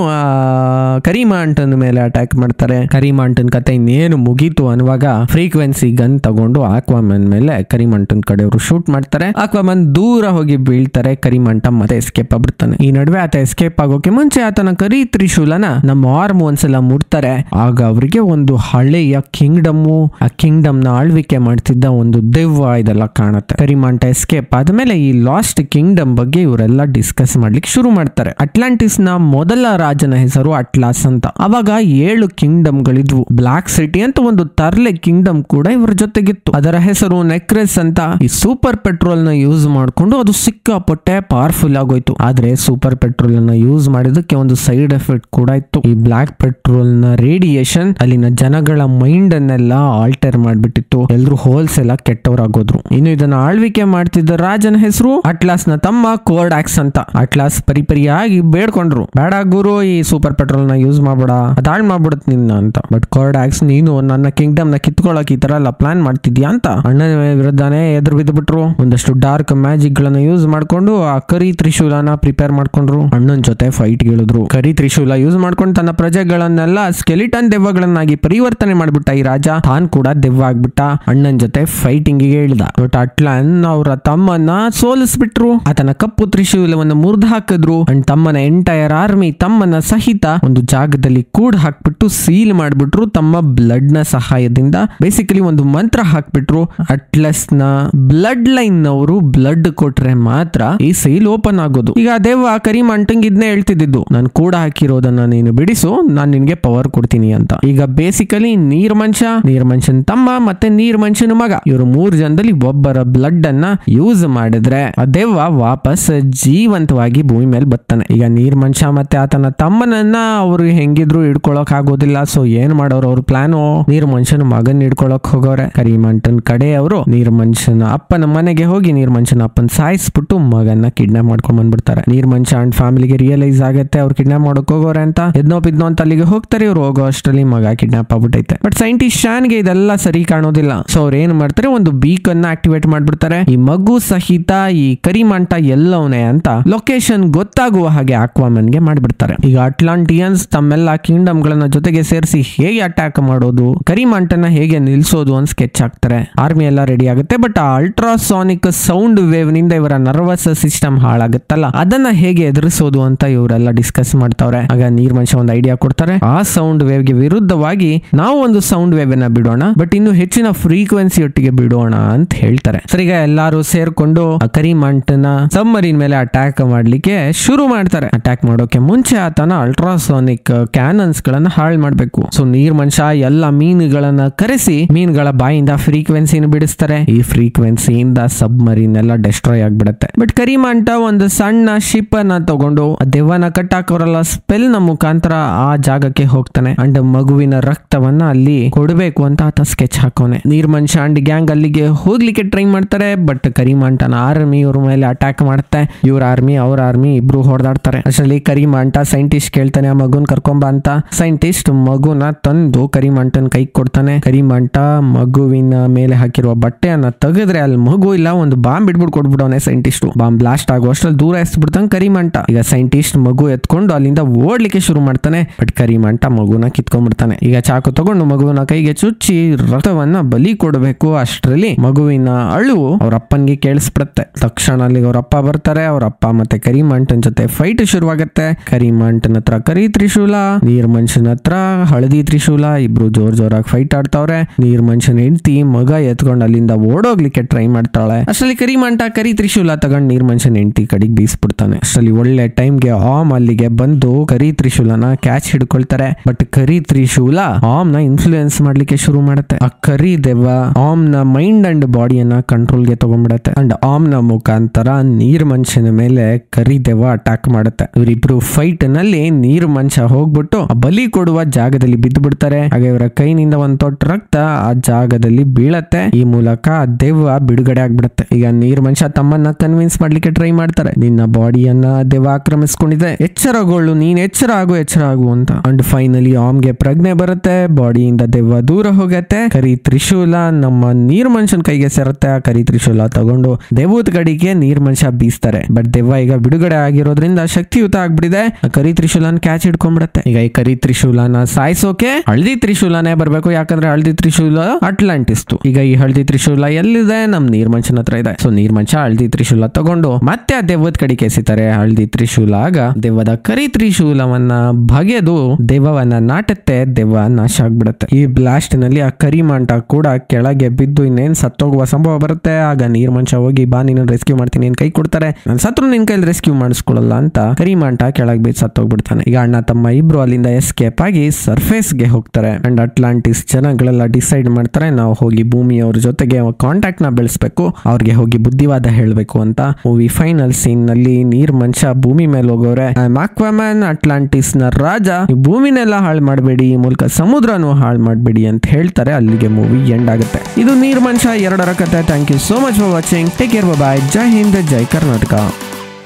ಕರಿಮಂಟನ್ ಮೇಲೆ ಅಟ್ಯಾಕ್ ಮಾಡ್ತಾರೆ. ಕರಿಮಂಟನ್ ಕತೆ ಇನ್ನೇನು ಮುಗೀತು ಅನ್ನುವಾಗ ಫ್ರೀಕ್ವೆನ್ಸಿ ಗನ್ ತಗೊಂಡು ಆಕ್ವಾಮ್ಯಾನ್ ಮೇಲೆ ಕರಿಮಂಟನ್ ಕಡೆಯವರು ಶೂಟ್ ಮಾಡ್ತಾರೆ. ಆಕ್ವಾಮ್ಯಾನ್ ದೂರ ಹೋಗಿ ಬೀಳ್ತಾರೆ. ಕರಿಮಂಟನ್ ಕರಿಮಂಟ ಮತ್ತೆ ಎಸ್ಕೇಪ್ ಆಗ್ಬಿಡ್ತಾನೆ. ಈ ನಡುವೆ ಆತ ಎಸ್ಕೇಪ್ ಆಗೋಕೆ ಮುಂಚೆ ಆತನ ಕರಿ ತ್ರಿಶೂಲನ ನಮ್ಮ ಆರ್ಮ್ ಒಂದ್ಸಲ ಮುಟ್ತಾರೆ. ಆಗ ಅವರಿಗೆ ಒಂದು ಹಳೆಯ ಕಿಂಗ್ಡಮ್, ಆ ಕಿಂಗ್ಡಮ್ ನ ಆಳ್ವಿಕೆ ಮಾಡ್ತಿದ್ದ ಒಂದು ದೆವ್ವ ಇದೆಲ್ಲ ಕಾಣುತ್ತೆ. ಕರಿಮಂಟ ಎಸ್ಕೇಪ್ ಆದ್ಮೇಲೆ ಈ ಲಾಸ್ಟ್ ಕಿಂಗ್ಡಮ್ ಬಗ್ಗೆ ಇವರೆಲ್ಲ ಡಿಸ್ಕಸ್ ಮಾಡ್ಲಿಕ್ಕೆ ಶುರು ಮಾಡ್ತಾರೆ. ಅಟ್ಲಾಂಟಿಸ್ ನ ಮೊದಲ ರಾಜನ ಹೆಸರು ಅಟ್ಲಾಸ್ ಅಂತ. ಅವಾಗ 7 ಕಿಂಗ್ಡಮ್ ಗಳಿದ್ವು. ಬ್ಲಾಕ್ ಸಿಟಿ ಅಂತ ಒಂದು ತರ್ಲೆ ಕಿಂಗ್ಡಮ್ ಕೂಡ ಇವರ ಜೊತೆಗಿತ್ತು. ಅದರ ಹೆಸರು ನೆಕ್ರೆಸ್ ಅಂತ. ಈ ಸೂಪರ್ ಪೆಟ್ರೋಲ್ ನ ಯೂಸ್ ಮಾಡ್ಕೊಂಡು ಅದು ಸಿಕ್ಕಾಪಟ್ಟೆ ಪವರ್ಫುಲ್ ಆಗೋಯ್ತು. ಆದ್ರೆ ಸೂಪರ್ ಪೆಟ್ರೋಲ್ ನ ಯೂಸ್ ಮಾಡಿದಕ್ಕೆ ಒಂದು ಸೈಡ್ ಎಫೆಕ್ಟ್ ಕೂಡ ಇತ್ತು. ಈ ಬ್ಲಾಕ್ ಪೆಟ್ರೋಲ್ ನ ರೇಡಿಯೇಷನ್ ಅಲ್ಲಿನ ಜನಗಳ ಮೈಂಡ್ ಅನ್ನೆಲ್ಲ ಆಲ್ಟರ್ ಮಾಡ್ಬಿಟ್ಟಿತ್ತು. ಎಲ್ರು ಹೋಲ್ಸ್ ಎಲ್ಲ ಕೆಟ್ಟವರಾಗೋದ್ರು. ಇನ್ನು ಇದನ್ನ ಆಳ್ವಿಕೆ ಮಾಡ್ತಿದ್ದ ರಾಜನ ಹೆಸರು ಅಟ್ಲಾಸ್ ನ ತಮ್ಮ ಕೋರ್ಡಾಕ್ಸ್ ಅಂತ. ಅಟ್ಲಾಸ್ ಪರಿಪರಿಯಾಗಿ ಬೇಡ್ಕೊಂಡ್ರು, ಬೇಡ ಗುರು, ಈ ಸೂಪರ್ ಪೆಟ್ರೋಲ್ ನ ಯೂಸ್ ಮಾಡ್ಬೇಡ, ಅದಾಳ್ ಮಾಡ್ಬಿಡತ್ ನಿನ್ನ ಅಂತ. ಬಟ್ ಕೋರ್ಡಾಕ್ಸ್, ನೀನು ನನ್ನ ಕಿಂಗ್ಡಮ್ ನ ಕಿತ್ಕೊಳಕ್ ಈ ತರ ಎಲ್ಲ ಪ್ಲಾನ್ ಮಾಡ್ತಿದ್ಯಾ ಅಂತ ಅಣ್ಣನ ವಿರುದ್ಧನೇ ಎದುರು ಬಿದ್ದು ಬಿಟ್ರು. ಒಂದಷ್ಟು ಡಾರ್ಕ್ ಮ್ಯಾಜಿಕ್ ಗಳನ್ನ ಯೂಸ್ ಮಾಡ್ಕೊಂಡು ಆ ಕರಿ ತ್ರಿಶೂಲನ ಪ್ರಿಪೇರ್ ಮಾಡ್ಕೊಂಡ್ರು. ಅಣ್ಣನ ಜೊತೆ ಫೈಟ್ ಗೆಳಿದ್ರು. ಕರಿ ತ್ರಿಶೂಲ ಯೂಸ್ ಮಾಡ್ಕೊಂಡು ತನ್ನ ಪ್ರಜೆಗಳನ್ನೆಲ್ಲ ಸ್ಕೆಲಿಟನ್ ದೆವ್ವಗಳನ್ನಾಗಿ ಪರಿವರ್ತನೆ ಮಾಡ್ಬಿಟ್ಟ ಈ ರಾಜ. ತಾನ್ ಕೂಡ ದೆವ್ವ ಆಗ್ಬಿಟ್ಟ. ಅಣ್ಣನ ಜೊತೆ ಫೈಟಿಂಗ್ ಗೆ ಇಳಿದ. ಬಟ್ ಅಟ್ಲಾನ್ ಅವರ ತಮ್ಮನ್ನ ಸೋಲಿಸ್ಬಿಟ್ರು. ಆತನ ಕಪ್ಪು ತ್ರಿಶೂಲವನ್ನು ಮುರಿದು ಹಾಕಿದ್ರು. ಅಂಡ್ ತಮ್ಮನ ಎಂಟೈರ್ ಆರ್ಮಿ ತಮ್ಮನ ಸಹಿತ ಒಂದು ಜಾಗದಲ್ಲಿ ಕೂಡ್ ಹಾಕ್ಬಿಟ್ಟು ಸೀಲ್ ಮಾಡ್ಬಿಟ್ರು. ತಮ್ಮ ಬ್ಲಡ್ ನ ಸಹಾಯದಿಂದ ಬೇಸಿಕಲಿ ಒಂದು ಮಂತ್ರ ಹಾಕ್ಬಿಟ್ರು. ಅಟ್ಲಸ್ ನ ಬ್ಲಡ್ ಲೈನ್ ನವರು ಬ್ಲಡ್ ಕೊಟ್ರೆ ಮಾತ್ರ ಈ ಸೀಲ್ ಓಪನ್ ಆಗೋದು. ಈಗ ದೆವ್ವ ಕರಿಮಂಟಂಗ್ ಇದನ್ನೇ ಹೇಳ್ತಿದ್ದು, ನಾನು ಕೂಡ ಹಾಕಿರೋದನ್ನ ನೀನು ಬಿಡಿಸು, ನಾನು ನಿನ್ಗೆ ಪವರ್ ಕೊಡ್ತೀನಿ ಅಂತ. ಈಗ ಬೇಸಿಕಲಿ ನೀರ್ಮಂಶನ್ ತಮ್ಮ ಮತ್ತೆ ನೀರ್ಮಂಶನ ಮಗ, ಇವರು 3 ಜನದಲ್ಲಿ ಒಬ್ಬರ ಬ್ಲಡ್ ಅನ್ನ ಯೂಸ್ ಮಾಡಿದ್ರೆ ಆ ದೆವ್ವ ವಾಪಸ್ ಜೀವಂತವಾಗಿ ಭೂಮಿ ಮೇಲೆ ಬರ್ತಾನೆ. ಈಗ ನೀರ್ಮಂಶ ಮತ್ತೆ ಆತನ ತಮ್ಮನನ್ನ ಅವರು ಹೆಂಗಿದ್ರು ಹಿಡ್ಕೊಳಕ್ ಆಗೋದಿಲ್ಲ. ಸೊ ಏನ್ ಮಾಡೋರು ಅವ್ರ ಪ್ಲಾನು, ನೀರ್ಮಂಶನ ಮಗನ್ ಹಿಡ್ಕೊಳಕ್ ಹೋಗೋರೆ. ಕರಿಮಂಟನ್ ಕಡೆ ಅವರು ನೀರ್ಮಂಶನ ಅಪ್ಪನ ಮನೆಗೆ ಹೋಗಿ ನೀರ್ಮಂಶನ ಅಪ್ಪನ ಸಾಯಿಸ್ಬಿಟ್ಟು ಮಗನ್ನ ಕಿಡ್ನಾಪ್ ಮಾಡ್ಕೊಂಡ್ ಬಂದ್ಬಿಡ್ತಾರೆ. ನೀರ್ಮಂಶ ಅಂಡ್ ಫ್ಯಾಮಿಲಿಗೆ ರಿಯಲೈಸ್ ಆಗತ್ತೆ ಅವ್ರು ಕಿಡ್ನಾಪ್ ಮಾಡಕ್ ಹೋಗೋರೆ ಅಂತ. ಎದ್ನೋ ಅಂತ ಅಲ್ಲಿಗೆ ಹೋಗ್ತಾರೆ. ಇವ್ರು ಹೋಗೋ ಅಷ್ಟರಲ್ಲಿ ಮಗ ಕಿಡ್ನಾಪ್ ಆಗ್ಬಿಟ್ಟೈತೆ. ಬಟ್ ಸೈಂಟಿಸ್ಟ್ ಶಾನ್ಗೆ ಇದೆಲ್ಲ ಸರಿ ಕಾಣೋದಿಲ್ಲ. ಸೊ ಅವ್ರು ಏನ್ ಮಾಡ್ತಾರೆ, ಒಂದು ಬೀಕ್ ಅನ್ನ ಆಕ್ಟಿವೇಟ್ ಮಾಡ್ಬಿಡ್ತಾರೆ. ಈ ಮಗು ಸಹಿತ ಈ ಕರಿಮಂಟ ಎಲ್ಲವನೇ ಅಂತ ಲೊಕೇಶನ್ ಗೊತ್ತಾಗುವ ಹಾಗೆ ಆಕ್ವಾಮನ್ ಗೆ ಮಾಡ್ಬಿಡ್ತಾರೆ. ಈಗ ಅಟ್ಲಾಂಟಿಯನ್ಸ್ ತಮ್ಮೆಲ್ಲ ಕಿಂಗ್ಡಮ್ ಗಳನ್ನ ಜೊತೆಗೆ ಸೇರಿಸಿ ಹೇಗೆ ಅಟ್ಯಾಕ್ ಮಾಡೋದು, ಕರಿಮಂಟನ ಹೇಗೆ ನಿಲ್ಸೋದು ಅಂತ ಸ್ಕೆಚ್ ಹಾಕ್ತಾರೆ. ಆರ್ಮಿ ಎಲ್ಲ ರೆಡಿ ಆಗುತ್ತೆ. ಬಟ್ ಆ ಅಲ್ಟ್ರಾಸಾನಿಕ್ ಸೌಂಡ್ ವೇವ್ ನಿಂದ ಇವರ ನರ್ವಸ್ ಸಿಸ್ಟಮ್ ಹಾಳಾಗುತ್ತಲ್ಲ, ಅದನ್ನ ಹೇಗೆ ಎದುರಿಸೋದು ಅಂತ ಇವರೆಲ್ಲ ಡಿಸ್ಕಸ್ ಮಾಡ್ತಾವ್ರೆ. ಆಗ ನೀರ್ಮಂಶ ಒಂದು ಐಡಿಯಾ ಕೊಡ್ತಾರೆ. ಆ ಸೌಂಡ್ ವೇವ್ ಗೆ ವಿರುದ್ಧವಾಗಿ ನಾವು ಒಂದು ಸೌಂಡ್ ವೇವ್ ಅನ್ನ ಬಿಡೋಣ, ಬಟ್ ಇನ್ನು ಹೆಚ್ಚಿನ ಫ್ರೀಕ್ವೆನ್ಸಿ ಒಟ್ಟಿಗೆ ಬಿಡೋಣ ಅಂತ ಹೇಳ್ತಾರೆ. ಸರಿಗ ಎಲ್ಲಾರು ಸೇರ್ಕೊಂಡು ಕರಿಮಂಟನ ಸಬ್ಮರೀನ್ ಮೇಲೆ ಅಟ್ಯಾಕ್ ಮಾಡ್ಲಿಕ್ಕೆ ಶುರು ಮಾಡ್ತಾರೆ. ಅಟ್ಯಾಕ್ ಮಾಡೋಕೆ ಮುಂಚೆ ಆತನ ಅಲ್ಟ್ರಾಸಾನಿಕ್ ಕ್ಯಾನನ್ಸ್ ಗಳನ್ನ ಹಾಳು ಮಾಡ್ಬೇಕು. ಸೊ ನೀರ್ಮಂಶ ಎಲ್ಲ ಮೀನುಗಳನ್ನ ಕರೆಸಿ ಮೀನುಗಳ ಬಾಯಿಂದ ಫ್ರೀಕ್ವೆನ್ಸಿನ ಬಿಡಿಸ್ತಾರೆ. ಈ ಫ್ರೀಕ್ವೆನ್ಸಿಯಿಂದ ಸಬ್ಮರೀನ್ ಎಲ್ಲ ಡೆಸ್ಟ್ರಾಯ್ ಆಗ್ಬಿಡುತ್ತೆ. ಬಟ್ ಕರಿಮಂಟ ಒಂದು ಸಣ್ಣ ಶಿಪ್ ಅನ್ನ ತಗೊಂಡು ದೆವ್ವನ ಕಟ್ಟಾಕೋರಲ್ಲ ಸ್ಪೆಲ್ ನ ಮುಖಾಂತರ ಆ ಜಾಗಕ್ಕೆ ಹೋಗ್ತಾನೆ. ಅಂಡ್ ಮಗುವಿನ ರಕ್ತವನ್ನ ಅಲ್ಲಿ ಕೊಡಬೇಕು ಅಂತ ಆತ ಸ್ಕೆಚ್ ಹಾಕೋನೆ. ನೀರ್ಮಂಶ ಅಂಡ್ ಗ್ಯಾಂಗ್ ಅಲ್ಲಿಗೆ ಹೋಗ್ಲಿಕ್ಕೆ ಟ್ರೈ ಮಾಡ್ತಾರೆ. ಬಟ್ ಕರಿಮಂಟನ ಆರ್ಮಿ ಇವ್ರ ಮೇಲೆ ಅಟ್ಯಾಕ್ ಮಾಡುತ್ತೆ. ಇವ್ರ ಆರ್ಮಿ ಅವ್ರ ಆರ್ಮಿ ಇಬ್ರು ಹೊಡೆದಾಡ್ತಾರೆ. ಅಷ್ಟರಲ್ಲಿ ಕರಿಮಂಟ ಸೈಂಟಿಸ್ಟ್ ಕೇಳ್ತಾನೆ ಆ ಮಗುನ್ ಕರ್ಕೊಂಬ ಅಂತ. ಸೈಂಟಿಸ್ಟ್ ಮಗುನ ತಂದು ಕರಿಮಂಟನ್ ಕೈ ಕೊಡ್ತಾನೆ. ಕರಿಮಂಟ ಮಗುವಿನ ಮೇಲೆ ಹಾಕಿರುವ ಬಟ್ಟೆಯನ್ನ ತೆಗೆದ್ರೆ ಅಲ್ಲಿ ಮಗು ಇಲ್ಲ, ಒಂದು ಬಾಂಬ್ ಇಟ್ಬಿಟ್ಟು ಕೊಟ್ಬಿಡವನೆ ಸೈಂಟಿಸ್ಟ್. ಬಾಂಬ್ ಬ್ಲಾಸ್ಟ್ ಆಗೋ ಅಷ್ಟ್ರಲ್ಲಿ ದೂರ ಎಸ್ಬಿಡ್ತಾನೆ ಕರಿಮಂಟ. ಈಗ ಸೈಂಟಿಸ್ಟ್ ಮಗು ಎತ್ಕೊಂಡು ಅಲ್ಲಿಂದ ಓಡ್ಲಿಕ್ಕೆ ಶುರು ಮಾಡ್ತಾನೆ. ಬಟ್ ಕರಿಮಂಟ ಮಗುನ ಕಿತ್ಕೊಂಡ್ಬಿಡ್ತಾನೆ. ಈಗ ಚಾಕು ತಗೊಂಡು ಮಗುವಿನ ಕೈಗೆ ಚುಚ್ಚಿ ರಕ್ತವನ್ನ ಬಲಿ ಕೊಡಬೇಕು. ಅಷ್ಟರಲ್ಲಿ ಮಗುವಿನ ಅಳು ಅವ್ರ ಅಪ್ಪನ್ಗೆ ಕೇಳಿಸ್ಬಿಡುತ್ತೆ. ತಕ್ಷಣ ಅಲ್ಲಿಗೆ ಅವ್ರ ಅಪ್ಪ ಬರ್ತಾರೆ. ಅವ್ರ ಅಪ್ಪ ಮತ್ತೆ ಕರಿಮಂಟನ್ ಜೊತೆ ಫೈಟ್ ಶುರುವಾಗುತ್ತೆ. ಕರಿಮಂಟನ್ ಹತ್ರ ಕರಿ ತ್ರಿಶೂಲ, ನೀರ್ಮಂಶನ ಹತ್ರ ಹಳದಿ ತ್ರಿಶೂಲ. ಇಬ್ರು ಜೋರಾಗಿ ಫೈಟ್ ಆಡ್ತಾವ್ರೆ. ನೀರ್ಮಂಶನ್ ಹೆಂಡತಿ ಮಗ ಎತ್ಕೊಂಡು ಅಲ್ಲಿಂದ ಓಡೋಗ್ಲಿಕ್ಕೆ ಟ್ರೈ ಮಾಡ್ತಾಳೆ. ಅಷ್ಟರಲ್ಲಿ ಕರಿಮಂಟ ಕರಿ ತ್ರಿಶೂಲ ತಗೊಂಡು ನೀರ್ಮಂಶನ್ ಹೆಂಡತಿ ಕಡೆಗೆ ಬೀಸ್ಬಿಡ್ತಾನೆ. ಅಷ್ಟರಲ್ಲಿ ಒಳ್ಳೆ ಟೈಮ್ಗೆ ಆಮ್ ಅಲ್ಲಿಗೆ ಬಂದು ಕರಿ ತ್ರಿಶೂಲನ catch ಹಿಡ್ಕೊಳ್ತಾರೆ. But curry Trishula am ನ ಇನ್ಫ್ಲೂಯೆನ್ಸ್ ಮಾಡ್ಲಿಕ್ಕೆ ಶುರು ಮಾಡುತ್ತೆ. ಆ ಕರಿ ದೆವ್ವ ಆಮ್ ನ ಮೈಂಡ್ ಅಂಡ್ ಬಾಡಿಯನ್ನ ಕಂಟ್ರೋಲ್ ಗೆ ತಗೊಂಡ್ಬಿಡುತ್ತೆ. ಅಂಡ್ ಆಮ್ ನ ಮುಖಾಂತರ ನೀರ್ಮಂಶನ ಮೇಲೆ ಕರಿ ದೆವ್ವ ಅಟ್ಯಾಕ್ ಮಾಡುತ್ತೆ. ಇವರಿಬ್ರು ಫೈಟ್ ನಲ್ಲಿ ನೀರ್ಮಂಶ ಹೋಗ್ಬಿಟ್ಟು ಬಲಿ ಕೊಡುವ ಜಾಗದಲ್ಲಿ ಬಿದ್ದು ಬಿಡ್ತಾರೆ. ಹಾಗೆ ಇವರ ಕೈನಿಂದ ಒಂದ್ ತೊಟ್ಟು ರಕ್ತ ಆ ಜಾಗದಲ್ಲಿ ಬೀಳತ್ತೆ. ಈ ಮೂಲಕ ದೆವ್ವ ಬಿಡುಗಡೆ ಆಗ್ಬಿಡುತ್ತೆ. ಈಗ ನೀರ್ಮಂಶ ತಮ್ಮನ್ನ ಕನ್ವಿನ್ಸ್ ಮಾಡ್ಲಿಕ್ಕೆ ಟ್ರೈ ಮಾಡ್ತಾರೆ. ನಿನ್ನ ಬಾಡಿಯನ್ನ ದೆವ್ವ ಆಕ್ರಮಿಸ್ಕೊಂಡಿದೆ, ಎಚ್ಚರಗೊಳ್ಳು, ನೀನ್ ಎಚ್ಚರ ಆಗು ಅಂತ. ಅಂಡ್ ಫೈನಲಿ ಆಮ್ಗೆ ಪ್ರಜ್ಞೆ ಬರುತ್ತೆ. ಬಾಡಿಯಿಂದ ದೆವ್ವ ದೂರ ಹೋಗತ್ತೆ. ಕರಿ ತ್ರಿಶೂಲ ನಮ್ಮ ನೀರ್ಮಂಶನ್ ಕೈಗೆ ಸೇರುತ್ತೆ. ಆ ಕರಿ ತ್ರಿಶೂಲ ತಗೊಂಡು ದೆವ್ವದ ಕಡೆಗೆ ನೀರ್ಮಂಶ ಬೀಸ್ತಾರೆ. ಬಟ್ ದೆವ್ವ ಈಗ ಬಿಡುಗಡೆ ಆಗಿರೋದ್ರಿಂದ ಶಕ್ತಿಯುತ ಆಗ್ಬಿಡಿದೆ. ಕರಿ ತ್ರಿಶೂಲನ ಕ್ಯಾಚ್ ಹಿಡ್ಕೊಂಡ್ಬಿಡತ್ತೆ. ಈಗ ಈ ಕರಿ ತ್ರಿಶೂಲನ ಸಾಯಿಸೋಕೆ ಹಳದಿ ತ್ರಿಶೂಲನೇ ಬರ್ಬೇಕು. ಯಾಕಂದ್ರೆ ಹಳದಿ ತ್ರಿಶೂಲ ಅಟ್ಲಾಂಟಿಸ್ತು. ಈಗ ಈ ಹಳದಿ ತ್ರಿಶೂಲ ಎಲ್ಲಿದೆ? ನಮ್ ನೀರ್ಮಂಶನ ಹತ್ರ ಇದೆ. ಸೊ ನೀರ್ಮಂಶ ಹಳದಿ ತ್ರಿಶೂಲ ತಗೊಂಡು ಮತ್ತೆ ಮತ್ತೆ ಆ ದೆವ್ವದ ಕಡೆಗೆ ಎಸಿತಾರೆ ಹಳದಿ ತ್ರಿಶೂಲ. ಆಗ ದೆವ್ವದ ಕರಿ ತ್ರಿಶೂಲವನ್ನ ಬಗೆದು ದೆವ್ವವನ್ನ ನಾಟುತ್ತೆ, ದೆವ್ವ ನಾಶ ಆಗ್ಬಿಡುತ್ತೆ. ಈ ಬ್ಲಾಸ್ಟ್ ನಲ್ಲಿ ಆ ಕರಿಮಾಂಟ ಕೂಡ ಕೆಳಗೆ ಬಿದ್ದು ಇನ್ನೇನ್ ಸತ್ತೋಗುವ ಸಂಭವ ಬರುತ್ತೆ. ಆಗ ನೀರ್ಮಂಶ ಹೋಗಿ ಬಾ ನೀನು ರೆಸ್ಕ್ಯೂ ಮಾಡ್ತೀನಿ ಕೈ ಕೊಡ್ತಾರೆ. ನಾನು ಸತ್ರು ನಿನ್ ಕೈಲಿ ರೆಸ್ಕ್ಯೂ ಮಾಡಿಸ್ಕೊಳ್ಳಲ್ಲ ಅಂತ ಕರಿಮಾಂಟ ಕೆಳಗೆ ಬಿದ್ದು ಸತ್ತೋಗ್ಬಿಡ್ತಾನೆ. ಈಗ ಅಣ್ಣ ತಮ್ಮ ಇಬ್ರು ಅಲ್ಲಿಂದ ಎಸ್ಕೇಪ್ ಆಗಿ ಸರ್ಫೇಸ್ ಗೆ ಹೋಗ್ತಾರೆ. ಅಂಡ್ ಅಟ್ಲಾಂಟಿಸ್ ಜನಗಳೆಲ್ಲ ಡಿಸೈಡ್ ಮಾಡ್ತಾರೆ ನಾವು ಹೋಗಿ ಭೂಮಿಯವ್ರ ಜೊತೆಗೆ ಕಾಂಟ್ಯಾಕ್ಟ್ ನ ಬೆಳೆಸ್ಬೇಕು, ಅವ್ರಿಗೆ ಹೋಗಿ ಬುದ್ಧಿವಾದ ಹೇಳ್ಬೇಕು ಅಂತ. ಮೂವಿ ಫೈನಲ್ ಸೀನ್ ನಲ್ಲಿ ನೀರ್ಮಂಶ ಭೂಮಿ ಮೇಲೆ ಹೋಗೋರೆ. ಅಕ್ವಾಮ್ಯಾನ್ ಅಟ್ಲಾಂಟಿಸ್ ನ ರಾಜ ಭೂಮಿನೆಲ್ಲ ಹಾಳು ಮಾಡಬೇಡಿ, ಈ ಮೂಲಕ ಸಮುದ್ರನೂ ಹಾಳು ಮಾಡಬೇಡಿ ಅಂತ ಹೇಳ್ತಾರೆ. ಅಲ್ಲಿಗೆ ಮೂವಿ ಎಂಡ್ ಆಗುತ್ತೆ. ಇದು ನೀರ್ಮಂಶ 2ರ ಕಥೆ. Thank you so much for watching. Take care, bye. ಜೈ ಹಿಂದ್, ಜೈ ಕರ್ನಾಟಕ.